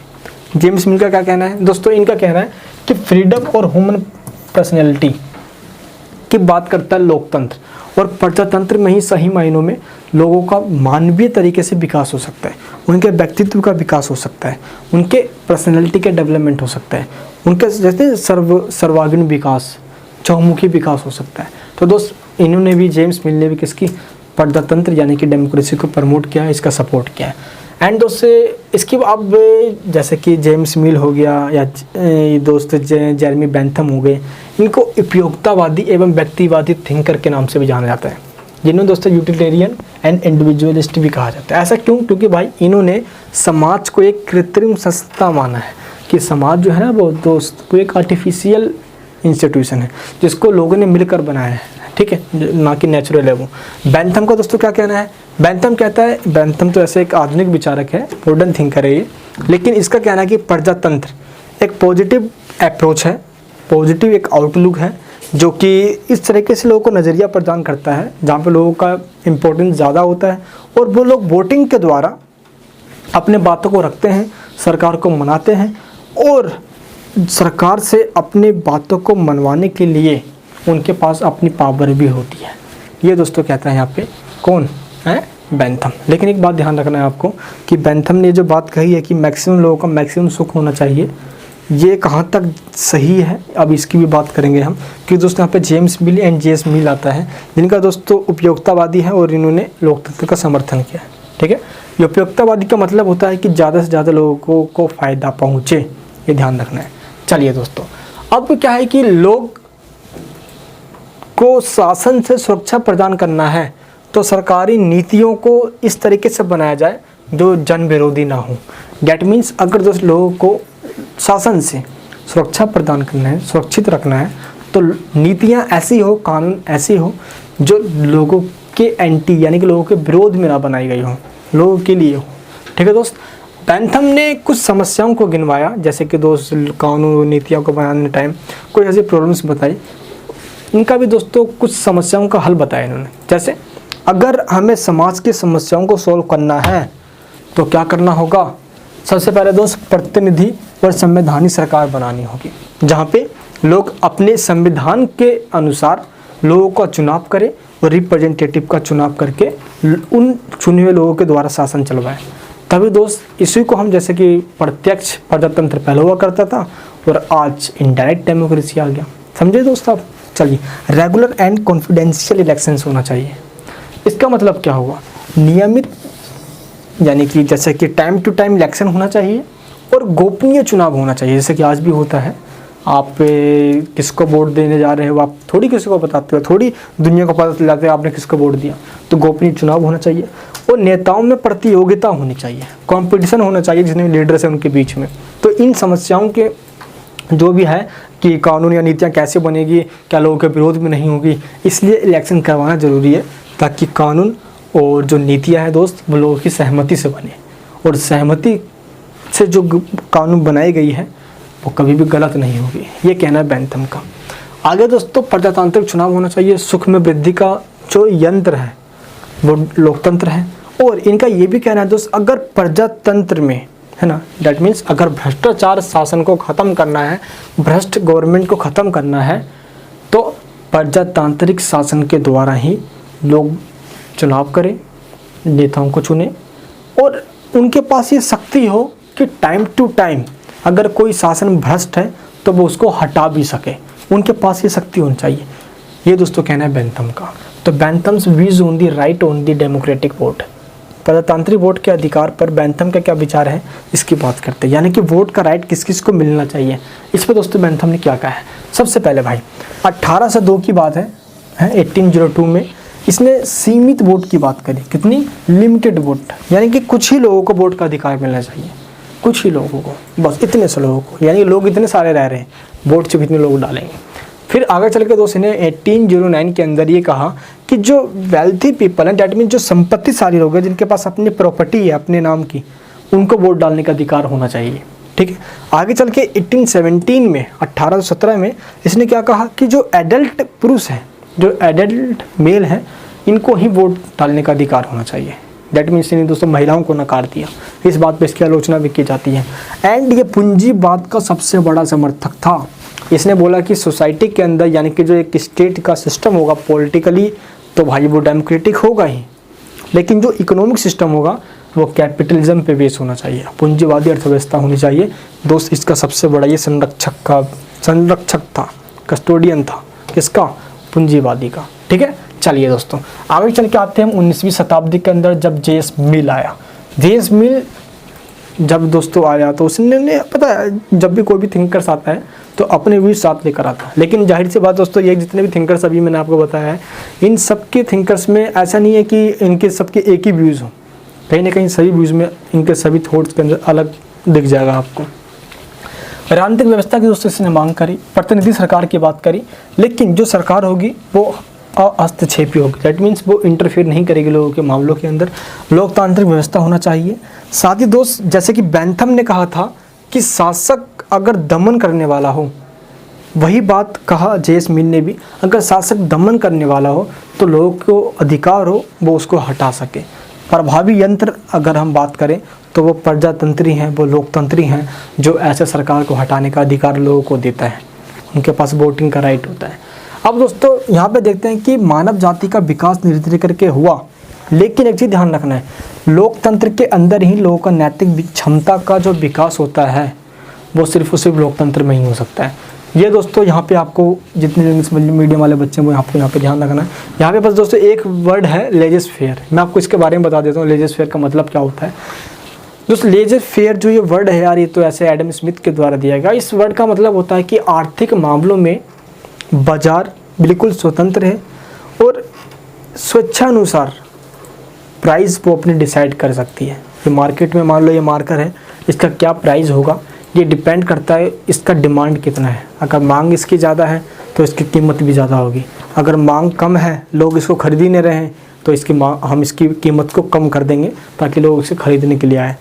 जेम्स मिल का क्या कहना है दोस्तों, इनका कहना है कि फ्रीडम और ह्यूमन पर्सनैलिटी की बात करता है लोकतंत्र, और प्रजातंत्र में ही सही मायनों में लोगों का मानवीय तरीके से विकास हो सकता है, उनके व्यक्तित्व का विकास हो सकता है, उनके पर्सनैलिटी का डेवलपमेंट हो सकता है, उनके जैसे सर्वांगीण विकास, चहुमुखी विकास हो सकता है। तो दोस्त इन्होंने भी, जेम्स मिल ने भी किसकी, प्रजातंत्र यानी कि डेमोक्रेसी को प्रमोट किया है, इसका सपोर्ट किया है। एंड दोस्त इसकी अब जैसे कि जेम्स मिल हो गया या दोस्त जेरेमी बेंथम हो गए, इनको उपयोगितावादी एवं व्यक्तिवादी थिंकर के नाम से भी जाना जाता है, जिन्होंने दोस्तों यूटिलिटेरियन एंड इंडिविजुअलिस्ट भी कहा जाता है। ऐसा क्यों, क्योंकि भाई इन्होंने समाज को एक कृत्रिम संस्था माना है, कि समाज जो है ना वो दोस्त वो एक आर्टिफिशियल इंस्टीट्यूशन है जिसको लोगों ने मिलकर बनाया है, ठीक है, ना कि नेचुरल है वो। बेंथम का दोस्तों क्या कहना है, बेंथम कहता है, बेंथम तो ऐसे एक आधुनिक विचारक है, मॉडर्न थिंकर है ये, लेकिन इसका कहना है कि प्रजातंत्र एक पॉजिटिव अप्रोच है, पॉजिटिव एक आउटलुक है, जो कि इस तरीके से लोगों को नज़रिया प्रदान करता है जहाँ पे लोगों का इम्पोर्टेंस ज़्यादा होता है और वो लोग वोटिंग के द्वारा अपने बातों को रखते हैं, सरकार को मनाते हैं, और सरकार से अपने बातों को मनवाने के लिए उनके पास अपनी पावर भी होती है। ये दोस्तों कहता है यहाँ पे कौन है, बेंथम। लेकिन एक बात ध्यान रखना है आपको कि बेंथम ने जो बात कही है कि मैक्सिमम लोगों का मैक्सिमम सुख होना चाहिए, ये कहाँ तक सही है, अब इसकी भी बात करेंगे हम। कि दोस्तों यहाँ पे जेम्स मिल एंड जेएस मिल आता है, जिनका दोस्तों उपयोगितावादी है और इन्होंने लोकतंत्र का समर्थन किया है, ठीक है। ये उपयोगितावादी का मतलब होता है कि ज़्यादा से ज़्यादा लोगों को फ़ायदा पहुँचे, ये ध्यान रखना है। चलिए दोस्तों, अब क्या है कि लोग को शासन से सुरक्षा प्रदान करना है तो सरकारी नीतियों को इस तरीके से बनाया जाए जो जन विरोधी ना हो। डेट मीन्स अगर दोस्त लोगों को शासन से सुरक्षा प्रदान करना है, सुरक्षित रखना है, तो नीतियां ऐसी हो, कानून ऐसी हो जो लोगों के एंटी यानी कि लोगों के विरोध में ना बनाई गई हो, लोगों के लिए हो, ठीक है दोस्त। बेंथम ने कुछ समस्याओं को गिनवाया, जैसे कि दोस्त कानून नीतियों को बनाने टाइम कोई ऐसी प्रॉब्लम्स बताई, इनका भी दोस्तों कुछ समस्याओं का हल बताया इन्होंने। जैसे अगर हमें समाज की समस्याओं को सॉल्व करना है तो क्या करना होगा, सबसे पहले दोस्त प्रतिनिधि और संवैधानिक सरकार बनानी होगी, जहाँ पे लोग अपने संविधान के अनुसार लोगों का चुनाव करें और रिप्रेजेंटेटिव का चुनाव करके उन चुने हुए लोगों के द्वारा शासन चलवाएं। तभी दोस्त इसी को हम, जैसे कि प्रत्यक्ष प्रजातंत्र पहले हुआ करता था और आज इनडायरेक्ट डेमोक्रेसी आ गया, समझे दोस्त आप। चलिए, रेगुलर एंड कॉन्फिडेंशियल इलेक्शंस होना चाहिए। इसका मतलब क्या हुआ, नियमित यानी कि जैसे कि टाइम टू टाइम इलेक्शन होना चाहिए और गोपनीय चुनाव होना चाहिए, जैसे कि आज भी होता है। आप किसको वोट देने जा रहे हो, आप थोड़ी किसी को बताते हो, थोड़ी दुनिया को पता चल जाता है आपने किसको वोट दिया। तो गोपनीय चुनाव होना चाहिए और नेताओं में प्रतियोगिता होनी चाहिए, कंपटीशन होना चाहिए जितने लीडर्स हैं उनके बीच में। तो इन समस्याओं के जो भी है कि कानून या नीतियाँ कैसे बनेगी, क्या लोगों के विरोध में नहीं होगी, इसलिए इलेक्शन करवाना ज़रूरी है, ताकि कानून और जो नीतियाँ हैं दोस्त वो लोगों की सहमति से बने, और सहमति से जो कानून बनाई गई है वो कभी भी गलत नहीं होगी, ये कहना है बेंथम का। आगे दोस्तों, प्रजातांत्रिक चुनाव होना चाहिए। सुख में वृद्धि का जो यंत्र है वो लोकतंत्र है। और इनका ये भी कहना है दोस्त, अगर प्रजातंत्र में है ना, डैट मीन्स अगर भ्रष्टाचार शासन को ख़त्म करना है, भ्रष्ट गवर्नमेंट को ख़त्म करना है, तो प्रजातांत्रिक शासन के द्वारा ही लोग चुनाव करें नेताओं को चुने और उनके पास ये शक्ति हो कि टाइम टू टाइम अगर कोई शासन भ्रष्ट है तो वो उसको हटा भी सके, उनके पास ये शक्ति होनी चाहिए। ये दोस्तों कहना है बेंथम का। तो Bentham's views on the right on the democratic vote, प्रजातांत्रिक वोट के अधिकार पर बेंथम का क्या विचार है इसकी बात करते हैं, यानी कि वोट का राइट किस किस को मिलना चाहिए। इस पर दोस्तों बेंथम ने क्या कहा है। सबसे पहले भाई 1802 की बात है 1802 में इसने सीमित वोट की बात करी। कितनी? लिमिटेड वोट, यानी कि कुछ ही लोगों को वोट का अधिकार मिलना चाहिए, कुछ ही लोगों को, बस इतने से लोगों को, यानी लोग इतने सारे रह रहे हैं, वोट से इतने लोग डालेंगे। फिर आगे चल के दोस्त ने 1809 के अंदर ये कहा कि जो वेल्थी पीपल हैं, डैट मीन जो संपत्तिशाली लोग हैं, जिनके पास अपनी प्रॉपर्टी है अपने नाम की, उनको वोट डालने का अधिकार होना चाहिए। ठीक है, आगे चल के 1817 में 1817 में इसने क्या कहा कि जो एडल्ट पुरुष हैं, जो एडल्ट मेल हैं, इनको ही वोट डालने का अधिकार होना चाहिए। दैट मीन्स इसने दोस्तों महिलाओं को नकार दिया। इस बात पे इसकी आलोचना भी की जाती है। एंड ये पूंजीवाद का सबसे बड़ा समर्थक था। इसने बोला कि सोसाइटी के अंदर, यानी कि जो एक स्टेट का सिस्टम होगा पॉलिटिकली, तो भाई वो डेमोक्रेटिक होगा ही, लेकिन जो इकोनॉमिक सिस्टम होगा वो कैपिटलिज्म पे बेस होना चाहिए, पूंजीवादी अर्थव्यवस्था होनी चाहिए। दोस्त इसका सबसे बड़ा ये संरक्षक था, कस्टोडियन था, किसका? पूंजीवादी का। ठीक है, चलिए दोस्तों आगे चल के आते हैं हम 19वीं शताब्दी के अंदर, जब जेएस मिल आया। जेएस मिल जब दोस्तों आया तो उसने पता है जब भी कोई भी थिंकर्स आता है तो अपने व्यूज साथ लेकर आता है, लेकिन जाहिर सी बात दोस्तों ये जितने भी थिंकर्स अभी मैंने आपको बताया है, इन सबके थिंकर्स में ऐसा नहीं है कि इनके सबके एक ही व्यूज़ हों, कहीं ना कहीं सभी व्यूज़ में इनके सभी थॉट्स के अंदर अलग दिख जाएगा आपको। राजनीतिक व्यवस्था की दोस्तों इसने मांग करी, प्रतिनिधि सरकार की बात करी, लेकिन जो सरकार होगी वो हस्तक्षेपी होगी। दैट मीन्स वो इंटरफेयर नहीं करेगी लोगों के मामलों के अंदर। लोकतांत्रिक व्यवस्था होना चाहिए। साथ ही दोस्त जैसे कि बेंथम ने कहा था कि शासक अगर दमन करने वाला हो, वही बात कहा जेएस मिल ने भी, अगर शासक दमन करने वाला हो तो लोगों को अधिकार हो वो उसको हटा सके। प्रभावी यंत्र अगर हम बात करें तो वो प्रजातंत्री हैं, वो लोकतंत्री हैं, जो ऐसे सरकार को हटाने का अधिकार लोगों को देता है, उनके पास वोटिंग का राइट होता है। अब दोस्तों यहाँ पे देखते हैं कि मानव जाति का विकास धीरे धीरे करके हुआ, लेकिन एक चीज़ ध्यान रखना है, लोकतंत्र के अंदर ही लोगों का नैतिक क्षमता का जो विकास होता है वो सिर्फ और सिर्फ लोकतंत्र में ही हो सकता है। ये दोस्तों यहाँ पे आपको जितने इंग्लिश मीडियम वाले बच्चे हैं वो यहाँ पे ध्यान रखना है। यहाँ पे बस दोस्तों एक वर्ड है लेजर फेयर, मैं आपको इसके बारे में बता देता हूँ लेजर फेयर का मतलब क्या होता है। दोस्तों लेजर फेयर जो ये वर्ड है यार, ये तो ऐसे एडम स्मिथ के द्वारा दिया गया। इस वर्ड का मतलब होता है कि आर्थिक मामलों में बाजार बिल्कुल स्वतंत्र है और स्वेच्छानुसार प्राइस वो अपने डिसाइड कर सकती है। ये मार्केट में मान लो ये मार्कर है, इसका क्या प्राइस होगा ये डिपेंड करता है इसका डिमांड कितना है। अगर मांग इसकी ज़्यादा है तो इसकी कीमत भी ज़्यादा होगी, अगर मांग कम है, लोग इसको खरीद ही नहीं रहे हैं, तो हम इसकी कीमत को कम कर देंगे ताकि लोग इसे खरीदने के लिए आए।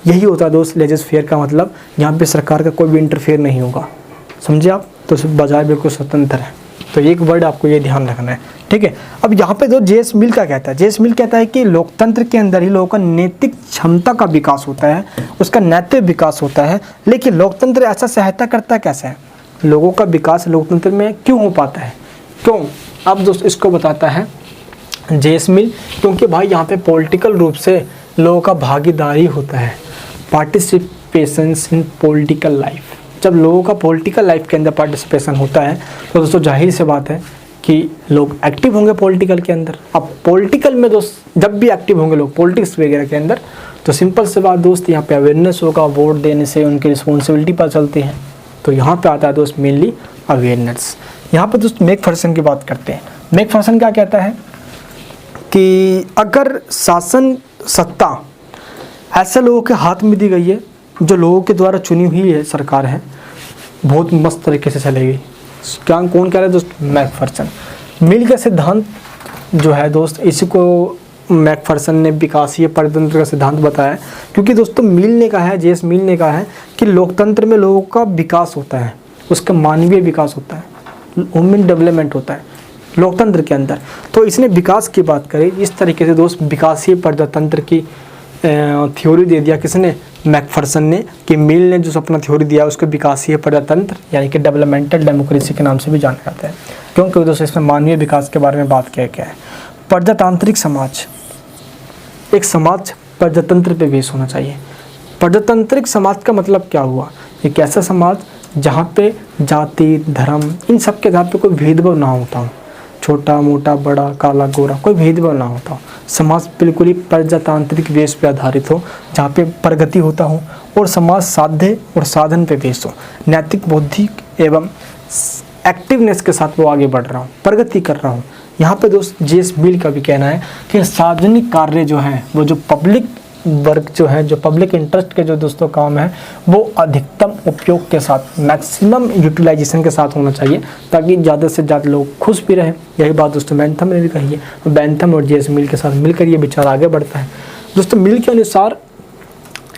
यही होता है दोस्त लेजर फेयर का मतलब। यहाँ पे सरकार का कोई भी इंटरफेयर नहीं होगा, समझे आप? तो बाजार बिल्कुल स्वतंत्र है। तो एक वर्ड आपको ये ध्यान रखना है, ठीक है। अब यहाँ पे जो जेएस मिल का कहता है, जेएस मिल कहता है कि लोकतंत्र के अंदर ही लोगों का नैतिक क्षमता का विकास होता है, उसका नैतिक विकास होता है। लेकिन लोकतंत्र ऐसा सहायता करता कैसे है? लोगों का विकास लोकतंत्र में क्यों हो पाता है? क्यों? अब दोस्त इसको बताता है जेएस मिल, क्योंकि भाई यहाँ पे पॉलिटिकल रूप से लोगों का भागीदारी होता है, पार्टिसिपेशंस इन पॉलिटिकल लाइफ। जब लोगों का पॉलिटिकल लाइफ के अंदर पार्टिसिपेशन होता है तो दोस्तों जाहिर सी बात है कि लोग एक्टिव होंगे पॉलिटिकल के अंदर। अब पॉलिटिकल में दोस्त जब भी एक्टिव होंगे लोग पॉलिटिक्स वगैरह के अंदर, तो सिंपल से बात दोस्त यहाँ पे अवेयरनेस होगा, वोट देने से उनकी रिस्पॉन्सिबिलिटी पता चलती है। तो यहाँ पे आता है दोस्त मेनली अवेयरनेस। यहाँ पे दोस्त मैकफर्सन की बात करते हैं। मैकफर्सन क्या कहता है कि अगर शासन सत्ता ऐसे लोगों के हाथ में दी गई है जो लोगों के द्वारा चुनी हुई है सरकार है, बहुत मस्त तरीके से चलेगी। क्या कौन कह रहा है दोस्त? मैकफर्सन। मिल का सिद्धांत जो है दोस्त, इसी को मैकफर्सन ने विकासीय परतंत्र का सिद्धांत बताया, क्योंकि दोस्तों मिल ने कहा है, जेएस मिल ने कहा है कि लोकतंत्र में लोगों का विकास होता है, उसका मानवीय विकास होता है, ह्यूमन डेवलपमेंट होता है लोकतंत्र के अंदर। तो इसने विकास की बात करी इस तरीके से दोस्त, विकासीय प्रजातंत्र की थ्योरी दे दिया किसने? मैकफर्सन ने। कि मिल ने जो अपना थ्योरी दिया उसको विकासीय प्रजातंत्र यानी कि डेवलपमेंटल डेमोक्रेसी के नाम से भी जाना जाता है, क्योंकि दोस्तों इसमें मानवीय विकास के बारे में बात किया गया है। प्रजातांत्रिक समाज, एक समाज प्रजातंत्र पे बेस होना चाहिए। प्रजातांत्रिक समाज का मतलब क्या हुआ? एक ऐसा समाज जहाँ पे जाति, धर्म, इन सब के आधार पे कोई भेदभाव ना होता हो, छोटा मोटा, बड़ा, काला, गोरा, कोई भेदभाव ना होता हो। समाज बिल्कुल ही प्रजातांत्रिक बेस पे आधारित हो, जहाँ पे प्रगति होता हो और समाज साध्य और साधन पे बेस हो, नैतिक, बौद्धिक एवं एक्टिवनेस के साथ वो आगे बढ़ रहा हूँ, प्रगति कर रहा हूँ। यहाँ पे दोस्त जेम्स मिल का भी कहना है कि सार्वजनिक कार्य जो हैं, वो जो पब्लिक वर्क जो है, जो पब्लिक इंटरेस्ट के जो दोस्तों काम है, वो अधिकतम उपयोग के साथ, मैक्सिमम यूटिलाइजेशन के साथ होना चाहिए, ताकि ज़्यादा से ज़्यादा लोग खुश भी रहें। यही बात दोस्तों बेंथम ने भी कही है। बेंथम और जेम्स मिल के साथ मिलकर ये विचार आगे बढ़ता है। दोस्तों मिल के अनुसार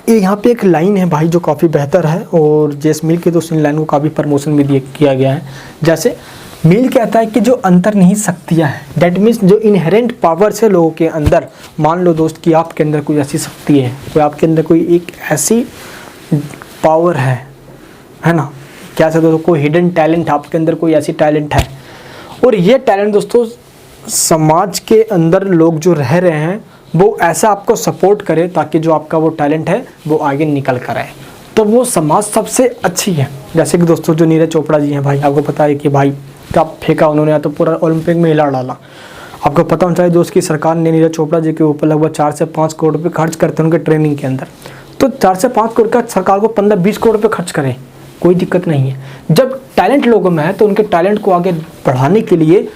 ये यहाँ पे एक लाइन है भाई जो काफ़ी बेहतर है, और जेम्स मिल के दोस्तों इन लाइन को काफ़ी प्रमोशन भी किया गया है। जैसे मिल कहता है कि जो अंतर्निहित शक्तियाँ हैं, डेट मीन्स जो इनहेरेंट पावर्स है लोगों के अंदर। मान लो दोस्त कि आपके अंदर कोई ऐसी शक्ति है, कोई आपके अंदर कोई एक ऐसी पावर है ना, क्या से दोस्तों कोई हिडन टैलेंट, आपके अंदर कोई ऐसी टैलेंट है, और ये टैलेंट दोस्तों समाज के अंदर लोग जो रह रहे हैं वो ऐसा आपको सपोर्ट करे ताकि जो आपका वो टैलेंट है वो आगे निकल कर आए, तो वो समाज सबसे अच्छी है। जैसे कि दोस्तों जो नीरज चोपड़ा जी हैं भाई, आपको पता है कि भाई कप फेंका उन्होंने, या तो पूरा ओलंपिक में हिला डाला। आपको पता होना चाहिए दोस्त की सरकार ने नीरज चोपड़ा जी के ऊपर लगभग 4 से 5 करोड़ रुपये खर्च करते हैं उनके ट्रेनिंग के अंदर। तो 4 से 5 करोड़ का सरकार को 15-20 करोड़ रुपये खर्च करें, कोई दिक्कत नहीं है। जब टैलेंट लोगों में है तो उनके टैलेंट को आगे बढ़ाने के लिए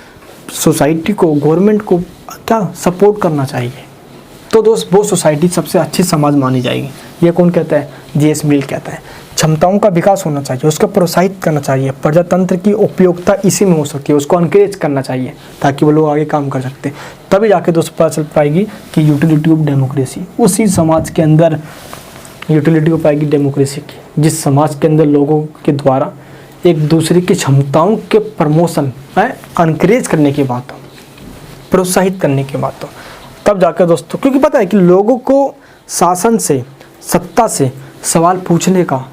सोसाइटी को, गवर्नमेंट को क्या सपोर्ट करना चाहिए, तो दोस्त वो सोसाइटी सबसे अच्छी समाज मानी जाएगी। ये कौन कहता है? जेम्स मिल कहता है। क्षमताओं का विकास होना चाहिए, उसको प्रोत्साहित करना चाहिए, प्रजातंत्र की उपयोगिता इसी में हो सकती है, उसको एनकरेज करना चाहिए ताकि वो लोग आगे काम कर सकते हैं। तभी जाके दोस्त पता चल पाएगी कि यूटिलिटी ऑफ डेमोक्रेसी, उसी समाज के अंदर यूटिलिटी हो पाएगी डेमोक्रेसी की, जिस समाज के अंदर लोगों के द्वारा एक दूसरे की क्षमताओं के प्रमोशन एनकरेज करने की बात हो, प्रोत्साहित करने की बात हो, तब जाकर दोस्तों, क्योंकि पता है कि लोगों को शासन से, सत्ता से सवाल पूछने का,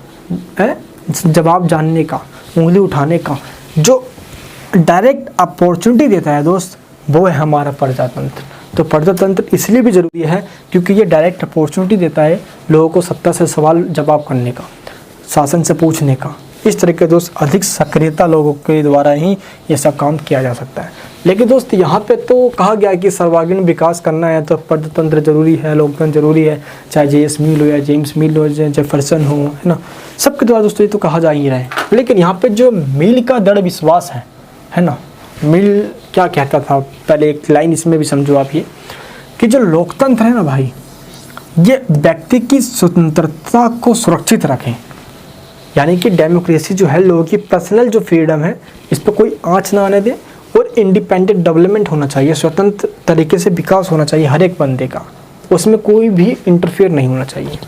जवाब जानने का, उंगली उठाने का जो डायरेक्ट अपॉर्चुनिटी देता है दोस्त, वो है हमारा प्रजातंत्र। तो प्रजातंत्र इसलिए भी ज़रूरी है क्योंकि ये डायरेक्ट अपॉर्चुनिटी देता है लोगों को सत्ता से सवाल जवाब करने का, शासन से पूछने का। इस तरह के दोस्त अधिक सक्रियता लोगों के द्वारा ही ये सब काम किया जा सकता है। लेकिन दोस्त यहाँ पे तो कहा गया कि सर्वांगीण विकास करना है तो प्रजातंत्र जरूरी है, लोकतंत्र जरूरी है, चाहे जेम्स मिल हो या जेम्स मिल हो, जेफरसन हो, है ना, सबके द्वारा दोस्तों ये तो कहा जा ही रहा है। लेकिन यहाँ पे जो मिल का दृढ़ विश्वास है ना, मिल क्या कहता था, पहले एक लाइन इसमें भी समझो आप ये, कि जो लोकतंत्र है ना भाई, ये व्यक्ति की स्वतंत्रता को सुरक्षित रखें, यानी कि डेमोक्रेसी जो है लोगों की पर्सनल जो फ्रीडम है इस पर कोई आँच ना आने दे, और इंडिपेंडेंट डेवलपमेंट होना चाहिए, स्वतंत्र तरीके से विकास होना चाहिए हर एक बंदे का, उसमें कोई भी इंटरफेयर नहीं होना चाहिए।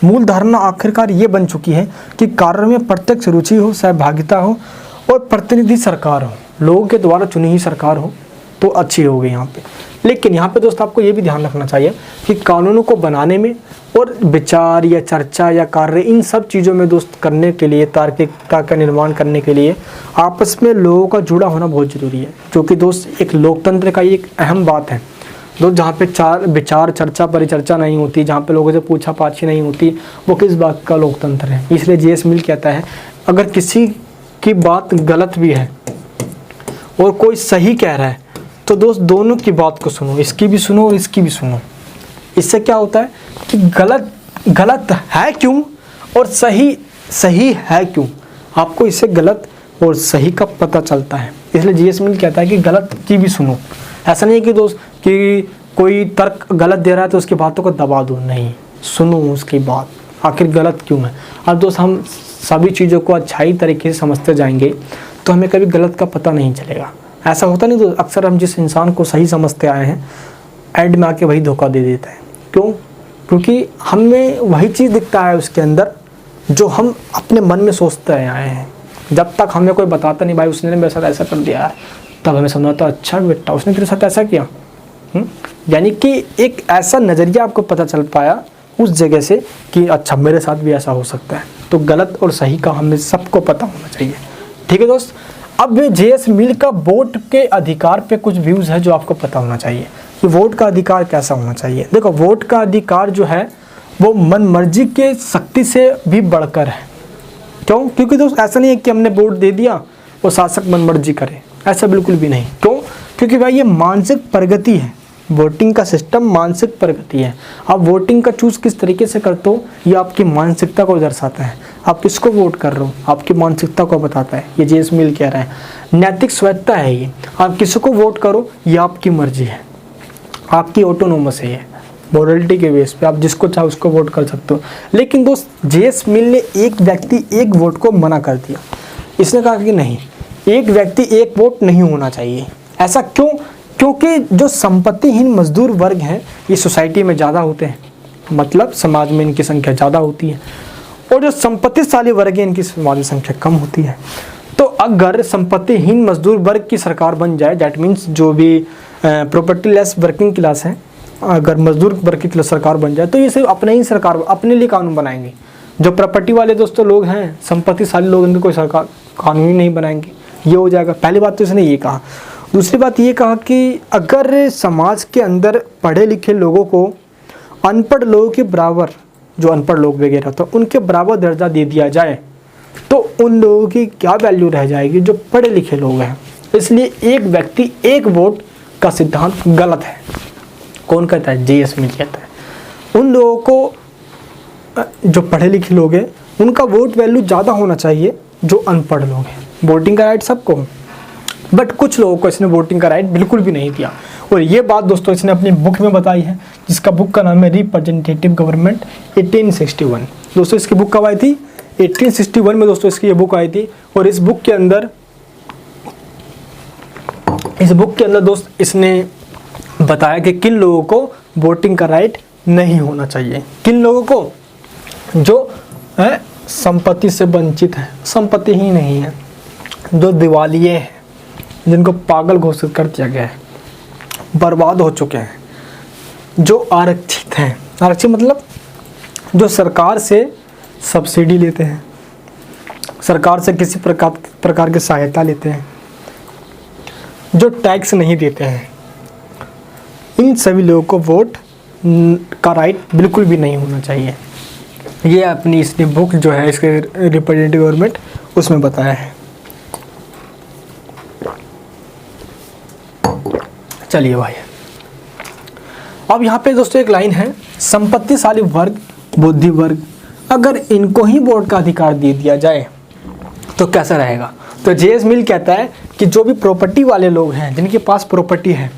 मूल धारणा आखिरकार ये बन चुकी है कि कार्य में प्रत्यक्ष रुचि हो, सहभागिता हो और प्रतिनिधि सरकार हो, लोगों के द्वारा चुनी हुई सरकार हो तो अच्छी होगी यहाँ पे। लेकिन यहाँ पे दोस्त आपको ये भी ध्यान रखना चाहिए कि कानूनों को बनाने में और विचार या चर्चा या कार्य, इन सब चीज़ों में दोस्त करने के लिए, तार्किकता का निर्माण करने के लिए आपस में लोगों का जुड़ा होना बहुत ज़रूरी है, जो कि दोस्त एक लोकतंत्र का एक अहम बात है दोस्त। जहाँ पे विचार, चर्चा, परिचर्चा नहीं होती, जहाँ पे लोगों से पूछा पाछी नहीं होती, वो किस बात का लोकतंत्र है। इसलिए जेम्स मिल कहता है अगर किसी की बात गलत भी है और कोई सही कह रहा है तो दोस्त दोनों की बात को सुनो, इसकी भी सुनो और इसकी भी सुनो। इससे क्या होता है कि गलत है क्यों और सही है क्यों, आपको इससे गलत और सही का पता चलता है। इसलिए जेम्स मिल कहता है कि गलत की भी सुनो। ऐसा नहीं है कि दोस्त कि कोई तर्क गलत दे रहा है तो उसकी बातों को दबा दो, नहीं, सुनो उसकी बात, आखिर गलत क्यों है। अब दोस्त हम सभी चीज़ों को अच्छाई तरीके से समझते जाएंगे तो हमें कभी गलत का पता नहीं चलेगा। ऐसा होता नहीं, तो अक्सर हम जिस इंसान को सही समझते आए हैं एंड में आके वही धोखा दे देता है। क्यों? क्योंकि हमें वही चीज़ दिखता है उसके अंदर जो हम अपने मन में सोचते आए हैं। जब तक हमें कोई बताता नहीं भाई उसने मेरे साथ ऐसा कर दिया है, तब हमें समझ आता अच्छा बेटा उसने तेरे साथ ऐसा किया। यानी कि एक ऐसा नज़रिया आपको पता चल पाया उस जगह से कि अच्छा मेरे साथ भी ऐसा हो सकता है। तो गलत और सही का हमें सबको पता होना चाहिए। ठीक है दोस्त, अब जेम्स मिल का वोट के अधिकार पे कुछ व्यूज़ है जो आपको पता होना चाहिए। कि वोट का अधिकार कैसा होना चाहिए। देखो, वोट का अधिकार जो है वो मन मर्जी के शक्ति से भी बढ़कर है। क्यों? क्योंकि दोस्त ऐसा नहीं है कि हमने वोट दे दिया वो शासक मन मर्जी करे, ऐसा बिल्कुल भी नहीं। क्यों? क्योंकि भाई ये मानसिक प्रगति है, वोटिंग का सिस्टम मानसिक प्रगति है। आप वोटिंग का चूज किस तरीके से करते हो ये आपकी मानसिकता को दर्शाता है। आप किसको वोट कर रहे हो आपकी मानसिकता को बताता है। ये जेम्स मिल कह रहा है, नैतिक स्वायत्ता है ये। आप किसको वोट करो ये आपकी मर्जी है, आपकी ऑटोनोमस है, ये मोरलिटी के बेस पे आप जिसको चाहे उसको वोट कर सकते हो। लेकिन दोस्त जेम्स मिल ने एक व्यक्ति एक वोट को मना कर दिया। इसने कहा कि नहीं, एक व्यक्ति एक वोट नहीं होना चाहिए। ऐसा क्यों? क्योंकि जो संपत्तिहीन मजदूर वर्ग हैं ये सोसाइटी में ज़्यादा होते हैं, मतलब समाज में इनकी संख्या ज़्यादा होती है, और जो संपत्तिशाली वर्ग है इनकी समाज संख्या कम होती है। तो अगर संपत्तिहीन मजदूर वर्ग की सरकार बन जाए, दैट मीन्स जो भी प्रॉपर्टी लेस वर्किंग क्लास है, अगर मजदूर वर्ग की सरकार बन जाए तो ये सिर्फ अपने ही सरकार अपने लिए कानून बनाएंगे। जो प्रॉपर्टी वाले दोस्तों लोग हैं, संपत्तिशाली लोग, इनके कोई सरकार कानून ही नहीं बनाएंगे। ये हो जाएगा। पहली बात तो इसने ये कहा। दूसरी बात ये कहा कि अगर समाज के अंदर पढ़े लिखे लोगों को अनपढ़ लोगों के बराबर, जो अनपढ़ लोग वगैरह तो उनके बराबर दर्जा दे दिया जाए तो उन लोगों की क्या वैल्यू रह जाएगी जो पढ़े लिखे लोग हैं। इसलिए एक व्यक्ति एक वोट का सिद्धांत गलत है। कौन कहता है? जेम्स मिल कहता है। उन लोगों को, जो पढ़े लिखे लोग हैं, उनका वोट वैल्यू ज़्यादा होना चाहिए जो अनपढ़ लोग हैं। वोटिंग का राइट सबको, बट कुछ लोगों को इसने वोटिंग का राइट बिल्कुल भी नहीं दिया। और ये बात दोस्तों इसने अपनी बुक में बताई है, जिसका बुक का नाम है रिप्रेजेंटेटिव गवर्नमेंट 1861। दोस्तों इसकी बुक कब आई थी? 1861 में दोस्तों इसकी ये बुक आई थी। और इस बुक के अंदर दोस्त इसने बताया कि किन लोगों को वोटिंग का राइट नहीं होना चाहिए। किन लोगों को? जो संपत्ति से वंचित है, संपत्ति ही नहीं है, जो दिवालिये हैं, जिनको पागल घोषित कर दिया गया है, बर्बाद हो चुके हैं, जो आरक्षित हैं। आरक्षित मतलब जो सरकार से सब्सिडी लेते हैं, सरकार से किसी प्रकार की सहायता लेते हैं, जो टैक्स नहीं देते हैं, इन सभी लोगों को वोट का राइट बिल्कुल भी नहीं होना चाहिए। ये अपनी इसने बुक जो है इसके रिप्रेजेंटेटिव गवर्नमेंट उसमें बताया है। चलिए भाई, अब यहाँ पे दोस्तों एक लाइन है, संपत्तिशाली वर्ग, बुद्धि वर्ग, अगर इनको ही वोट का अधिकार दे दिया जाए तो कैसा रहेगा। तो जेम्स मिल कहता है कि जो भी प्रॉपर्टी वाले लोग हैं, जिनके पास प्रॉपर्टी है,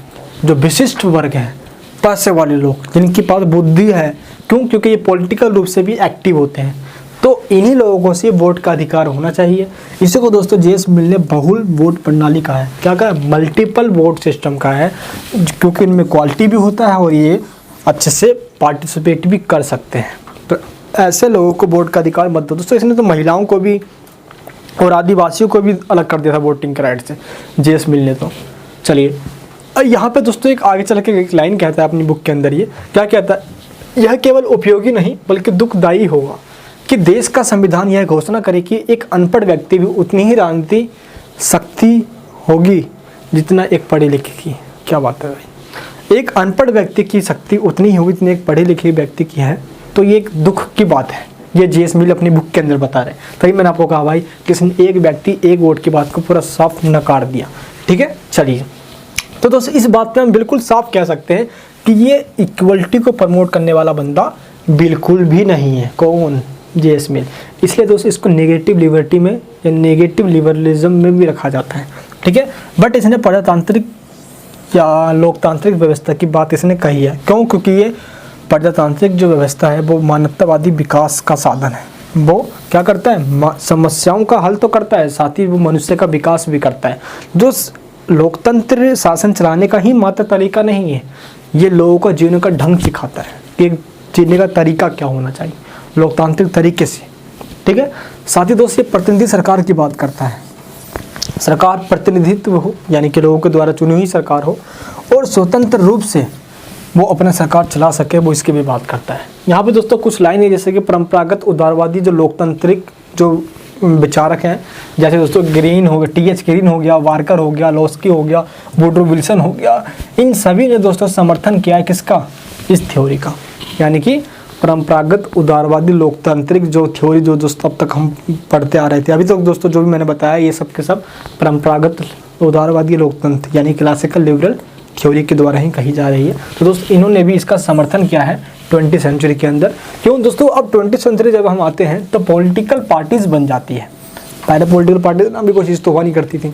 जो विशिष्ट वर्ग हैं, पैसे वाले लोग, जिनके पास बुद्धि है, क्यों? क्योंकि ये पॉलिटिकल रूप से भी एक्टिव होते हैं, तो इन्हीं लोगों को से वोट का अधिकार होना चाहिए। इसी को दोस्तों जेम्स मिल ने बहुल वोट प्रणाली कहा है। क्या कहा? मल्टीपल वोट सिस्टम का है, क्योंकि इनमें क्वालिटी भी होता है और ये अच्छे से पार्टिसिपेट भी कर सकते हैं। तो ऐसे लोगों को वोट का अधिकार मत दो। दोस्तों इसने तो महिलाओं को भी और आदिवासियों को भी अलग कर दिया था वोटिंग के राइट से, जेम्स मिल ने। तो चलिए यहाँ पे दोस्तों एक आगे चल के एक लाइन कहता है अपनी बुक के अंदर, ये क्या कहता है? यह केवल उपयोगी नहीं बल्कि दुखदायी होगा कि देश का संविधान यह घोषणा करे कि एक अनपढ़ व्यक्ति भी उतनी ही राजनीतिक शक्ति होगी जितना एक पढ़े लिखे की। क्या बात है भाई, एक अनपढ़ व्यक्ति की शक्ति उतनी ही होगी जितनी एक पढ़े लिखे व्यक्ति की है। तो ये एक दुख की बात है, ये जेम्स मिल अपनी बुक के अंदर बता रहे हैं। तभी मैंने आपको कहा भाई किसी एक व्यक्ति एक वोट की बात को पूरा साफ नकार दिया। ठीक है, चलिए तो दोस्तों इस बात पे हम बिल्कुल साफ कह सकते हैं कि ये इक्वलिटी को प्रमोट करने वाला बंदा बिल्कुल भी नहीं है। कौन? जेम्स मिल। इसलिए दोस्तों इसको नेगेटिव लिबर्टी में या नेगेटिव लिबरलिज्म में भी रखा जाता है। ठीक है, बट इसने प्रजातांत्रिक या लोकतांत्रिक व्यवस्था की बात इसने कही है। क्यों? क्योंकि ये प्रजातांत्रिक जो व्यवस्था है वो मानवतावादी विकास का साधन है। वो क्या करता है? समस्याओं का हल तो करता है, साथ ही वो मनुष्य का विकास भी करता है। जो लोकतंत्र शासन चलाने का ही मात्र तरीका नहीं है, ये लोगों को जीने का ढंग सिखाता है कि जीने का तरीका क्या होना चाहिए लोकतांत्रिक तरीके से। ठीक है, साथ ही दोस्त ये प्रतिनिधि सरकार की बात करता है। सरकार प्रतिनिधित्व हो, यानी कि लोगों के द्वारा चुनी हुई सरकार हो और स्वतंत्र रूप से वो अपना सरकार चला सके, वो इसकी भी बात करता है। यहाँ पे दोस्तों कुछ लाइन है, जैसे कि परंपरागत उदारवादी जो लोकतांत्रिक जो विचारक हैं, जैसे दोस्तों ग्रीन हो गया, टी.एच. ग्रीन हो गया, वार्कर हो गया, लॉस्की हो गया, वुडरो विल्सन हो गया, इन सभी ने दोस्तों समर्थन किया है किसका, इस थ्योरी का, यानी कि परंपरागत उदारवादी लोकतांत्रिक जो थ्योरी जो दोस्तों अब तक हम पढ़ते आ रहे थे, अभी तक दोस्तों जो भी मैंने बताया ये सब के सब परंपरागत उदारवादी लोकतंत्र यानी क्लासिकल लिबरल थ्योरी के द्वारा ही कही जा रही है। तो दोस्तों इन्होंने भी इसका समर्थन किया है 20वीं सेंचुरी के अंदर। क्यों दोस्तों, अब 20वीं सेंचुरी जब हम आते हैं तो पॉलिटिकल पार्टीज बन जाती है। पहले पॉलिटिकल पार्टीज ना भी कोई चीज़ तो हुआ नहीं करती थी,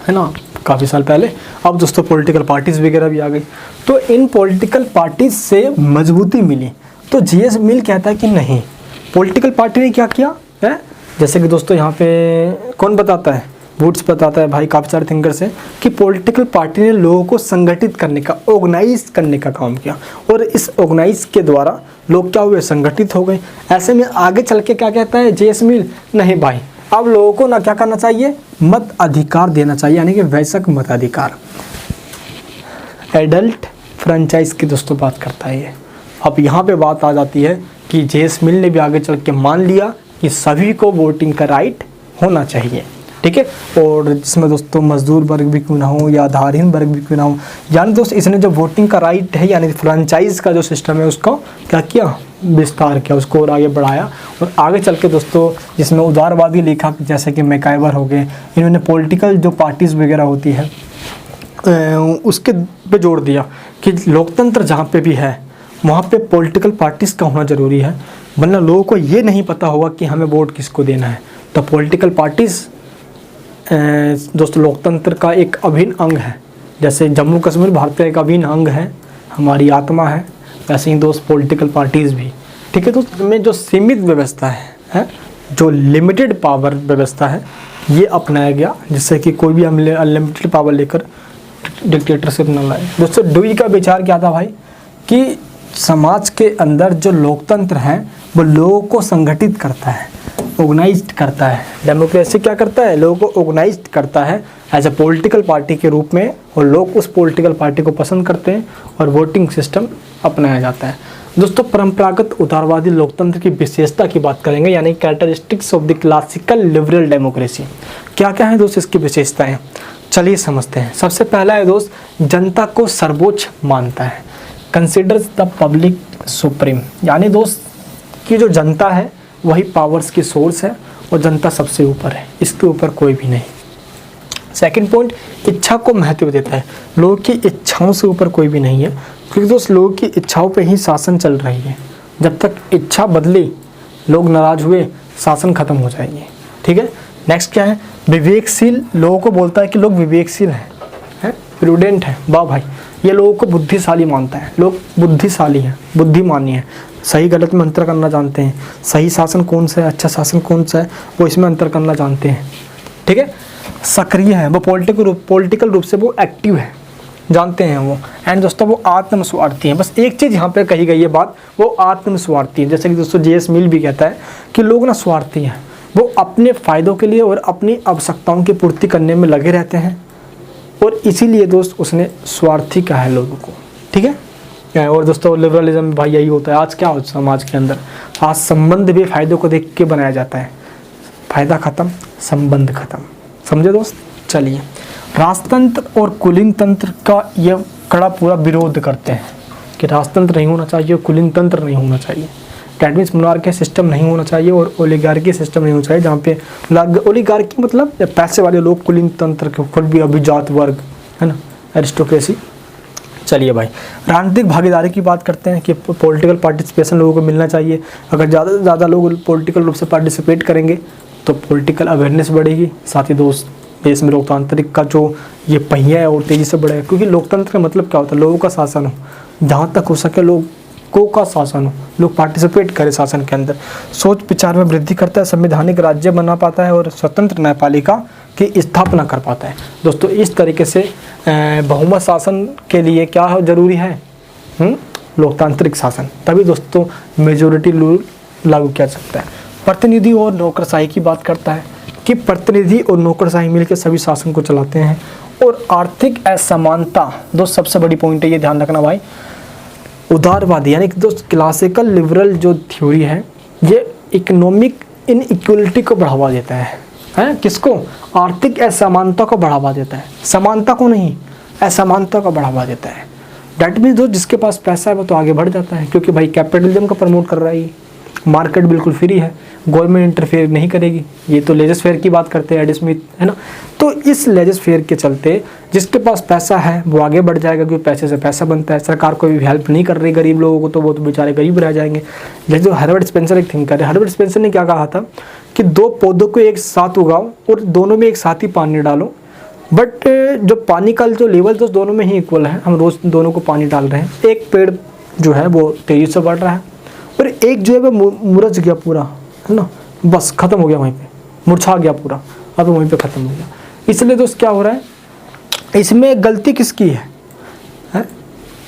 है ना, काफ़ी साल पहले। अब दोस्तों पॉलिटिकल पार्टीज वगैरह भी आ गई, तो इन पॉलिटिकल पार्टीज से मजबूती मिली। तो जीएस मिल कहता है कि नहीं, पॉलिटिकल पार्टी ने क्या किया है, जैसे कि दोस्तों यहाँ पे कौन बताता है, वुड्स बताता है भाई, काफ़ी सारे थिंकर्स हैं, कि पॉलिटिकल पार्टी ने लोगों को संगठित करने का, ऑर्गेनाइज करने का काम किया, और इस ऑर्गेनाइज के द्वारा लोग क्या हुए, संगठित हो गए। ऐसे में आगे चल के क्या कहता है जेएस मिल, नहीं भाई अब लोगों को ना क्या करना चाहिए, मत अधिकार देना चाहिए, यानी कि वयस्क मताधिकार, एडल्ट फ्रेंचाइज की दोस्तों बात करता है ये। अब यहाँ पे बात आ जाती है कि जेएस मिल ने भी आगे चल के मान लिया कि सभी को वोटिंग का राइट होना चाहिए, ठीक है, और जिसमें दोस्तों मजदूर वर्ग भी क्यों ना हो या आधारहीन वर्ग भी क्यों ना हो, यानी दोस्त इसने जो वोटिंग का राइट है यानी फ्रेंचाइज का जो सिस्टम है उसको क्या किया, विस्तार किया, उसको और आगे बढ़ाया। और आगे चल के दोस्तों जिसमें उदारवादी लेखक जैसे कि मैकाइवर हो गए, इन्होंने पॉलिटिकल जो पार्टीज़ वगैरह होती है उसके पे जोड़ दिया कि लोकतंत्र जहाँ पे भी है वहाँ पे पॉलिटिकल पार्टीज़ का होना ज़रूरी है, वरना लोगों को ये नहीं पता होगा कि हमें वोट किसको देना है। तो पॉलिटिकल पार्टीज़ दोस्तों लोकतंत्र का एक अभिन्न अंग है, जैसे जम्मू कश्मीर भारत का एक अभिन्न अंग है, हमारी आत्मा है, वैसे ही दोस्त पॉलिटिकल पार्टीज़ भी, ठीक है। तो में जो सीमित व्यवस्था है, जो लिमिटेड पावर व्यवस्था है, ये अपनाया गया, जिससे कि कोई भी अनलिमिटेड पावर लेकर डिक्टेटरशिप न लाए। दोस्तों डुई का विचार क्या था भाई, कि समाज के अंदर जो लोकतंत्र है वो लोगों को संगठित करता है, ऑर्गेनाइज्ड करता है। डेमोक्रेसी क्या करता है, लोगों को ऑर्गेनाइज्ड करता है एज ए पॉलिटिकल पार्टी के रूप में, और लोग उस पॉलिटिकल पार्टी को पसंद करते हैं और वोटिंग सिस्टम अपनाया जाता है। दोस्तों परंपरागत उदारवादी लोकतंत्र की विशेषता की बात करेंगे, यानी characteristics of the classical liberal democracy. क्या क्या है दोस्त इसकी विशेषताएं, चलिए समझते हैं। सबसे पहला है दोस्त, जनता को सर्वोच्च मानता है, कंसिडर्स द पब्लिक सुप्रीम, यानी दोस्त की जो जनता है वही पावर्स की सोर्स है और जनता सबसे ऊपर है, इसके ऊपर कोई भी नहीं। सेकंड पॉइंट, इच्छा को महत्व देता है, लोगों की इच्छाओं से ऊपर कोई भी नहीं है, क्योंकि दोस्त लोगों की इच्छाओं पे ही शासन चल रही है। जब तक इच्छा बदली, लोग नाराज हुए, शासन खत्म हो जाएंगे, ठीक है। नेक्स्ट क्या है, विवेकशील, लोगों को बोलता है कि लोग विवेकशील हैं, प्रूडेंट हैं, वाह भाई, ये लोगों को बुद्धिशाली मानता है, लोग बुद्धिशाली हैं, बुद्धिमानी है, सही गलत में अंतर करना जानते हैं, सही शासन कौन सा है, अच्छा शासन कौन सा है, वो इसमें अंतर करना जानते हैं, ठीक है। सक्रिय है, वो पॉलिटिकल रूप से वो एक्टिव है, जानते हैं वो। एंड दोस्तों वो आत्मस्वार्थी हैं। बस एक चीज़ यहाँ पे कही गई है बात, वो आत्मस्वार्थी है। जैसे कि दोस्तों जेएस मिल भी कहता है कि लोग ना स्वार्थी हैं, वो अपने फ़ायदों के लिए और अपनी आवश्यकताओं की पूर्ति करने में लगे रहते हैं, और इसीलिए दोस्त उसने स्वार्थी कहा है लोगों को, ठीक है। और दोस्तों लिबरलिज्म में भाई यही होता है, आज क्या होता है समाज के अंदर, आज संबंध भी फ़ायदों को देख के बनाया जाता है, फ़ायदा ख़त्म संबंध ख़त्म, समझे दोस्त। चलिए, राजतंत्र और कुलीन तंत्र का ये कड़ा पूरा विरोध करते हैं कि राजतंत्र नहीं होना चाहिए, कुलीन तंत्र नहीं होना चाहिए, दैट मीन्स मोनार्की सिस्टम नहीं होना चाहिए और ओलिगार्की सिस्टम नहीं होना चाहिए, जहाँ पे ओलिगार्की मतलब पैसे वाले लोग, कुलीन तंत्र के ऊपर भी अभिजात वर्ग, है ना, एरिस्टोक्रेसी। चलिए भाई, राजनीतिक भागीदारी की बात करते हैं कि पॉलिटिकल पार्टिसिपेशन लोगों को मिलना चाहिए। अगर ज़्यादा से ज़्यादा लोग पॉलिटिकल रूप से पार्टिसिपेट करेंगे तो पॉलिटिकल अवेयरनेस बढ़ेगी, साथ ही दोस्त देश में लोकतांत्रिक का जो ये पहिया है और तेज़ी से बढ़ेगा, क्योंकि लोकतंत्र का मतलब क्या होता है, लोगों का शासन हो, जहाँ तक हो सके लोगों का शासन हो, लोग पार्टिसिपेट करें शासन के अंदर, सोच विचार में वृद्धि करता है, संवैधानिक राज्य बना पाता है और स्वतंत्र न्यायपालिका की स्थापना कर पाता है। दोस्तों इस तरीके से बहुमत शासन के लिए क्या जरूरी है, लोकतांत्रिक शासन, तभी दोस्तों मेजोरिटी रूल लागू किया जा सकता है। प्रतिनिधि और नौकरशाही की बात करता है कि प्रतिनिधि और नौकरशाही मिलकर सभी शासन को चलाते हैं। और आर्थिक असमानता, दोस्त सबसे बड़ी पॉइंट है, ये ध्यान रखना भाई, उदारवादी यानी कि दोस्त क्लासिकल लिबरल जो थ्योरी है, ये इकोनॉमिक इनइक्वलिटी को बढ़ावा देता है किसको? आर्थिक असमानता को बढ़ावा देता है, समानता को नहीं, असमानता को बढ़ावा देता है। डेट मीन्स दोस्त जिसके पास पैसा है वो तो आगे बढ़ जाता है, क्योंकि भाई कैपिटलिज्म का प्रमोट कर रहा है, मार्केट बिल्कुल फ्री है, गवर्नमेंट इंटरफेयर नहीं करेगी। ये तो लेजर फेयर की बात करते हैं एडम स्मिथ, है ना। तो इस लेजर फेयर के चलते जिसके पास पैसा है वो आगे बढ़ जाएगा, क्योंकि पैसे से पैसा बनता है। सरकार कोई भी हेल्प नहीं कर रही गरीब लोगों को, तो वो तो बेचारे गरीब रह जाएंगे। जैसे जो हर्बर्ट स्पेंसर एक थिंकर है, हर्बर्ट स्पेंसर ने क्या कहा था कि 2 पौधों को एक साथ उगाओ और दोनों में एक साथ ही पानी डालो, बट जो पानी का जो लेवल तो दोनों में ही इक्वल है, हम रोज़ दोनों को पानी डाल रहे हैं। एक पेड़ जो है वो तेज़ी से बढ़ रहा है और एक जो है वो मुरझ गया पूरा, है ना, बस ख़त्म हो गया, वहीं पे मुरझा गया पूरा, अब वहीं पे ख़त्म हो गया। इसलिए दोस्त क्या हो रहा है, इसमें गलती किसकी है?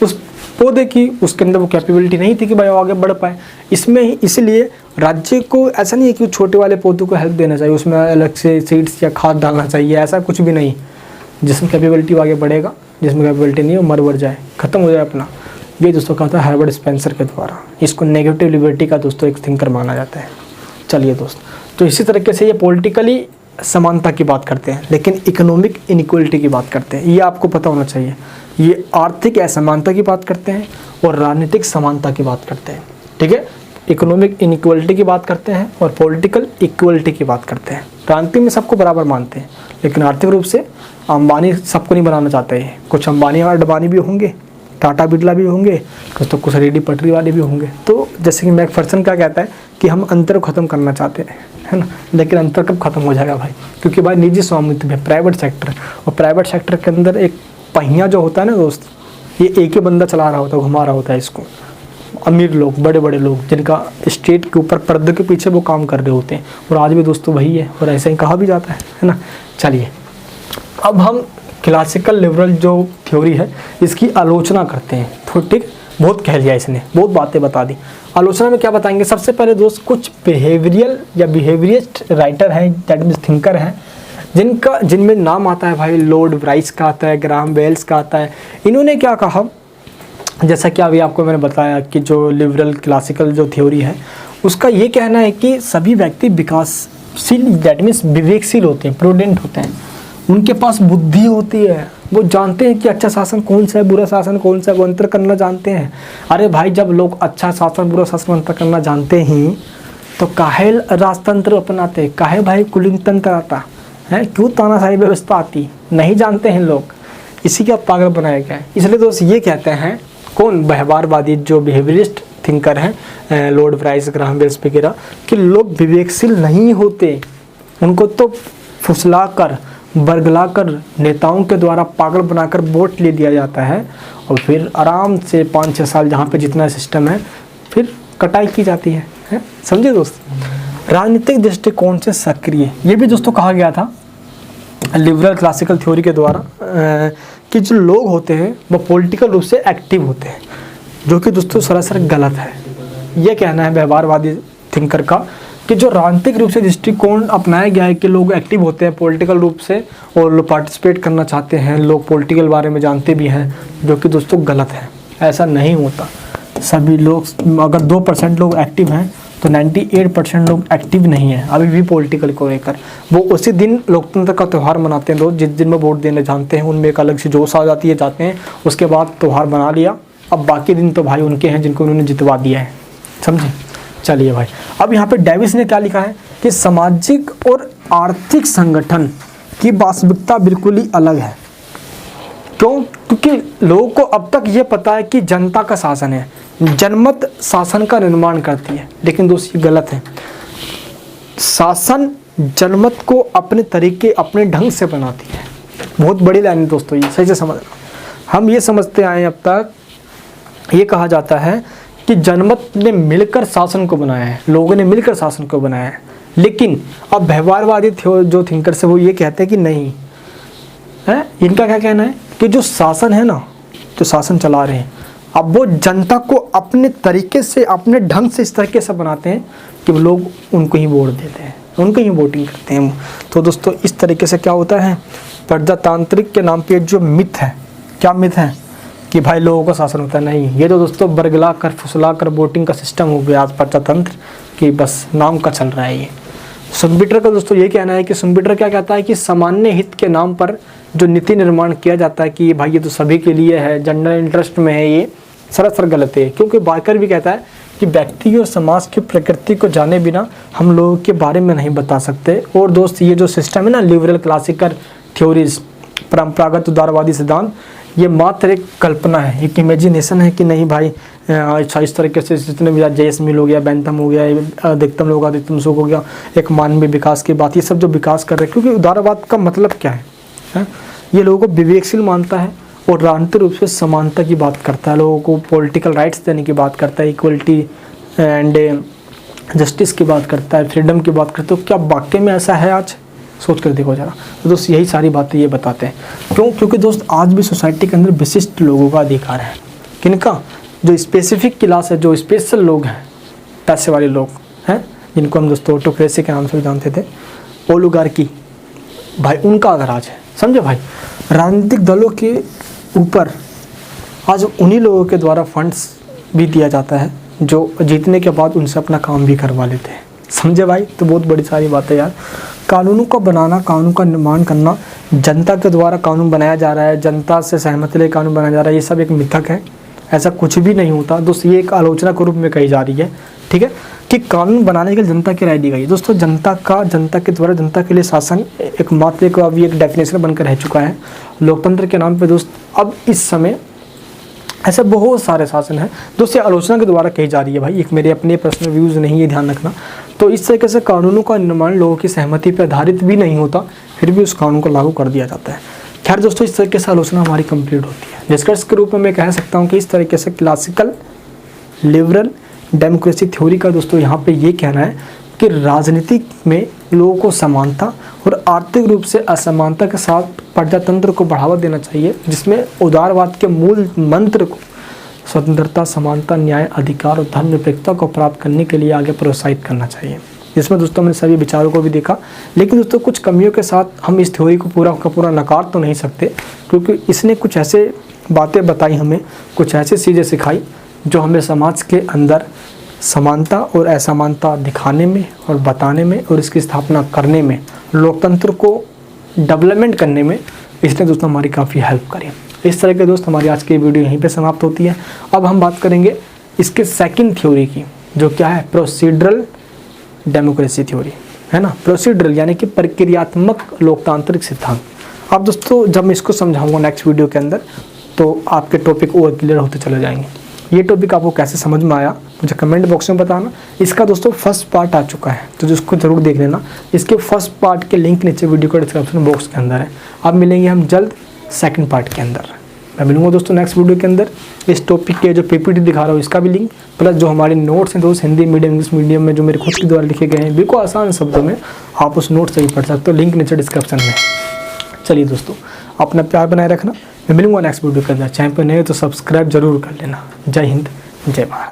उस पौधे की, उसके अंदर वो कैपेबिलिटी नहीं थी कि भाई वो आगे बढ़ पाए। इसमें इसलिए राज्य को ऐसा नहीं है कि छोटे वाले पौधों को हेल्प देना चाहिए, उसमें अलग से सीड्स या खाद डालना चाहिए, ऐसा कुछ भी नहीं। जिसमें कैपेबिलिटी वो आगे बढ़ेगा, जिसमें कैपेबिलिटी नहीं वो मर जाए, ख़त्म हो जाए अपना। ये दोस्तों कहा था हर्बर्ट स्पेंसर के द्वारा। इसको नेगेटिव लिबर्टी का दोस्तों एक थिंकर माना जाता है। चलिए दोस्त, तो इसी तरीके से ये पॉलिटिकली समानता की बात करते हैं, लेकिन इकोनॉमिक इनइक्वलिटी की बात करते हैं। ये आपको पता होना चाहिए। ये आर्थिक असमानता की बात करते हैं और राजनीतिक समानता की बात करते हैं, ठीक है। इकोनॉमिक इनइक्वलिटी की बात करते हैं और पॉलिटिकल इक्वलिटी की बात करते हैं। राजनीति में सबको बराबर मानते हैं, लेकिन आर्थिक रूप से अंबानी सबको नहीं बनाना चाहते हैं। कुछ अंबानी और अडवाणी भी होंगे, टाटा बिरला भी होंगे, तो कुछ रेडी पटरी वाले भी होंगे। तो जैसे कि मैकफर्सन क्या कहता है कि हम अंतर को ख़त्म करना चाहते हैं, है ना, लेकिन अंतर कब खत्म हो जाएगा भाई? क्योंकि भाई निजी स्वामित्व है, प्राइवेट सेक्टर, और प्राइवेट सेक्टर के अंदर एक पहिया जो होता है ना दोस्त, ये एक ही बंदा चला रहा होता है, घुमा रहा होता है इसको। अमीर लोग, बड़े बड़े लोग, जिनका स्टेट के ऊपर पर्दे के पीछे वो काम कर रहे होते हैं, और आज भी दोस्तों वही है, और ऐसा ही कहा भी जाता है ना। चलिए अब हम क्लासिकल लिबरल जो थ्योरी है इसकी आलोचना करते हैं। तो ठीक, बहुत कह लिया इसने, बहुत बातें बता दी। आलोचना में क्या बताएंगे? सबसे पहले दोस्त कुछ बिहेवियरल या बिहेवियरिस्ट राइटर हैं, दैट मीन्स थिंकर हैं, जिनमें नाम आता है भाई लॉर्ड ब्राइस का आता है, ग्राहम बेल्स का आता है। इन्होंने क्या कहा, जैसा कि अभी आपको मैंने बताया कि जो लिबरल क्लासिकल जो थ्योरी है उसका ये कहना है कि सभी व्यक्ति विकासशील, दैट मीन्स विवेकशील होते हैं, प्रूडेंट होते हैं, उनके पास बुद्धि होती है, वो जानते हैं कि अच्छा शासन कौन सा है, बुरा शासन कौन सा है, वो अंतर करना जानते हैं। अरे भाई, जब लोग अच्छा शासन बुरा शासन अंतर करना जानते ही तो काहे राजतंत्र अपनाते, काहे भाई कुलीन तंत्र आता है, क्यों तानाशाही व्यवस्था आती? नहीं जानते हैं लोग, इसी का पागल बनाया गया है। इसलिए दोस्त ये कहते हैं, कौन? व्यवहारवादी जो बिहेवियरिस्ट थिंकर हैं, लॉर्ड ब्राइस, ग्राहम बेल्स वगैरह, कि लोग विवेकशील नहीं होते, उनको तो फुसला कर, बरगला कर, नेताओं के द्वारा पागल बनाकर वोट ले दिया जाता है, और फिर आराम से 5-6 साल जहाँ पे जितना सिस्टम है फिर कटाई की जाती है, समझे दोस्त। राजनीतिक दृष्टिकोण से सक्रिय, ये भी दोस्तों कहा गया था लिबरल क्लासिकल थ्योरी के द्वारा कि जो लोग होते हैं वो पॉलिटिकल रूप से एक्टिव होते हैं, जो कि दोस्तों सरासर गलत है। ये कहना है व्यवहारवादी थिंकर का कि जो राजनीतिक रूप से दृष्टिकोण अपनाया गया है कि लोग एक्टिव होते हैं पॉलिटिकल रूप से और लोग पार्टिसिपेट करना चाहते हैं, लोग पॉलिटिकल बारे में जानते भी हैं, जो कि दोस्तों गलत है। ऐसा नहीं होता। सभी लोग, अगर 2% लोग एक्टिव हैं तो 98% लोग एक्टिव नहीं हैं अभी भी पॉलिटिकल को लेकर। वो उसी दिन लोकतंत्र का त्यौहार मनाते हैं लोग, जिस दिन में वोट देने जानते हैं, उनमें एक अलग सी जोश आ जाती है, जाते हैं, उसके बाद त्यौहार मना लिया। अब बाकी दिन तो भाई उनके हैं जिनको उन्होंने जितवा दिया है, समझे। चलिए भाई, अब यहाँ पे डेविस ने क्या लिखा है कि सामाजिक और आर्थिक संगठन की वास्तविकता बिल्कुल ही अलग है। क्यों? क्योंकि लोगों को अब तक ये पता है कि जनता का शासन है, जनमत शासन का निर्माण करती है, लेकिन दोस्त ये गलत है। शासन जनमत को अपने तरीके, अपने ढंग से बनाती है। बहुत बड़ी लाइन है दोस्तों, ये सही से समझना। हम ये समझते आए हैं अब तक, ये कहा जाता है कि जनमत ने मिलकर शासन को बनाया है, लोगों ने मिलकर शासन को बनाया है, लेकिन अब व्यवहारवादी जो थिंकर्स है वो ये कहते हैं कि नहीं है। इनका क्या कहना है कि जो शासन है ना, जो शासन चला रहे हैं, अब वो जनता को अपने तरीके से, अपने ढंग से इस तरीके से बनाते हैं कि लोग उनको ही वोट देते हैं, उनको ही वोटिंग करते हैं। तो दोस्तों इस तरीके से क्या होता है, प्रजातांत्रिक के नाम पे जो मिथ है, क्या मिथ है कि भाई लोगों का शासन होता है, नहीं। ये तो दोस्तों बरगला कर, फुसला कर वोटिंग का सिस्टम हो गया आज प्रजातंत्र, कि बस नाम का चल रहा है ये। शुम्बिटर का दोस्तों ये कहना है कि शुम्बिटर क्या कहता है कि सामान्य हित के नाम पर जो नीति निर्माण किया जाता है कि भाई ये तो सभी के लिए है, जनरल इंटरेस्ट में है, ये सरासर गलत है। क्योंकि बार्कर भी कहता है कि व्यक्ति और समाज की प्रकृति को जाने बिना हम लोगों के बारे में नहीं बता सकते। और दोस्त ये जो सिस्टम है ना, लिबरल क्लासिकल थ्योरीज, परंपरागत उदारवादी सिद्धांत, ये मात्र एक कल्पना है, एक इमेजिनेशन है कि नहीं भाई अच्छा इस तरीके से जितने भी जेएस मिल हो गया, बेंथम हो गया, अधिकतम लोग अधिकतम सुख हो गया, एक मानवीय विकास की बात, ये सब जो विकास कर रहे हैं। क्योंकि उदारवाद का मतलब क्या है? ये लोगों को विवेकशील मानता है और राजनीतिक रूप से समानता की बात करता है, लोगों को पॉलिटिकल राइट्स देने की बात करता है, इक्वलिटी एंड जस्टिस की बात करता है, फ्रीडम की बात करता है। तो क्या वाकई में ऐसा है? आज सोच कर देखो जरा। तो दोस्त यही सारी बातें ये बताते हैं। क्यों? क्योंकि दोस्त आज भी सोसाइटी के अंदर विशिष्ट लोगों का अधिकार है। किनका? जो स्पेसिफिक क्लास है, जो स्पेशल लोग हैं, पैसे वाले लोग हैं, जिनको हम दोस्तों ऑटोक्रेसी के नाम से जानते थे, ओलिगार्की, भाई उनका राज है। समझे भाई? राजनीतिक दलों के ऊपर आज उन्हीं लोगों के द्वारा फंड्स भी दिया जाता है जो जीतने के बाद उनसे अपना काम भी करवा लेते हैं। समझे भाई? तो बहुत बड़ी सारी बात है यार। कानूनों को बनाना, कानून का निर्माण करना, जनता के द्वारा कानून बनाया जा रहा है, जनता से सहमति ले कानून बनाया जा रहा है, ये सब एक मिथक है। ऐसा कुछ भी नहीं होता दोस्त। ये एक आलोचना के रूप में कही जा रही है, ठीक है, कि कानून बनाने के लिए जनता की राय दी गई। दोस्तों जनता के द्वारा जनता के लिए शासन एक मात्र को अभी एक डेफिनेशन बनकर रह चुका है लोकतंत्र के नाम पे। दोस्त अब इस समय ऐसे बहुत सारे शासन हैं दोस्त, ये आलोचना के द्वारा कही जा रही है भाई, एक मेरे अपने पर्सनल व्यूज़ नहीं है, ध्यान रखना। तो इस तरीके से कानूनों का निर्माण लोगों की सहमति पर आधारित भी नहीं होता, फिर भी उस कानून को लागू कर दिया जाता है। खैर दोस्तों, इस तरीके से आलोचना हमारी कंप्लीट होती है। निष्कर्ष के रूप में मैं कह सकता हूँ कि इस तरीके से क्लासिकल लिबरल डेमोक्रेसी थ्योरी का दोस्तों यहाँ पे ये कहना है कि राजनीति में लोगों को समानता और आर्थिक रूप से असमानता के साथ प्रजातंत्र को बढ़ावा देना चाहिए, जिसमें उदारवाद के मूल मंत्र को स्वतंत्रता, समानता, न्याय, अधिकार और धर्मनिरपेक्षता को प्राप्त करने के लिए आगे प्रोत्साहित करना चाहिए। जिसमें दोस्तों मैंने सभी विचारों को भी देखा, लेकिन दोस्तों कुछ कमियों के साथ हम इस थ्योरी को पूरा का पूरा नकार तो नहीं सकते, क्योंकि इसने कुछ ऐसे बातें बताई हमें, कुछ ऐसी चीज़ें सिखाई जो हमें समाज के अंदर समानता और असमानता दिखाने में और बताने में और इसकी स्थापना करने में, लोकतंत्र को डेवलपमेंट करने में इसने दोस्तों हमारी काफ़ी हेल्प करी। इस तरह के दोस्त हमारी आज की वीडियो यहीं पे समाप्त होती है। अब हम बात करेंगे इसके सेकंड थ्योरी की, जो क्या है प्रोसीडरल डेमोक्रेसी थ्योरी, है ना। प्रोसीडरल यानी कि प्रक्रियात्मक लोकतांत्रिक सिद्धांत। अब दोस्तों जब मैं इसको समझाऊंगा नेक्स्ट वीडियो के अंदर, तो आपके टॉपिक और क्लियर होते चले जाएंगे। ये टॉपिक आपको कैसे समझ में आया मुझे कमेंट बॉक्स में बताना। इसका दोस्तों फर्स्ट पार्ट आ चुका है, तो जिसको जरूर देख लेना। इसके फर्स्ट पार्ट के लिंक नीचे वीडियो के डिस्क्रिप्शन बॉक्स के अंदर है। अब मिलेंगे हम जल्द सेकंड पार्ट के अंदर। मैं मिलूंगा दोस्तों नेक्स्ट वीडियो के अंदर। इस टॉपिक के जो पीपीटी दिखा रहा हूँ इसका भी लिंक, प्लस जो हमारे नोट्स हैं दोस्त हिंदी मीडियम इंग्लिश मीडियम में जो मेरे खुद के द्वारा लिखे गए हैं बिल्कुल आसान शब्दों में, आप उस नोट से भी पढ़ सकते हो। लिंक नीचे डिस्क्रिप्शन में। चलिए दोस्तों, अपना प्यार बनाए रखना। मैं मिलूंगा नेक्स्ट वीडियो के अंदर। चैनल पर नए तो सब्सक्राइब जरूर कर लेना। जय हिंद, जय भारत।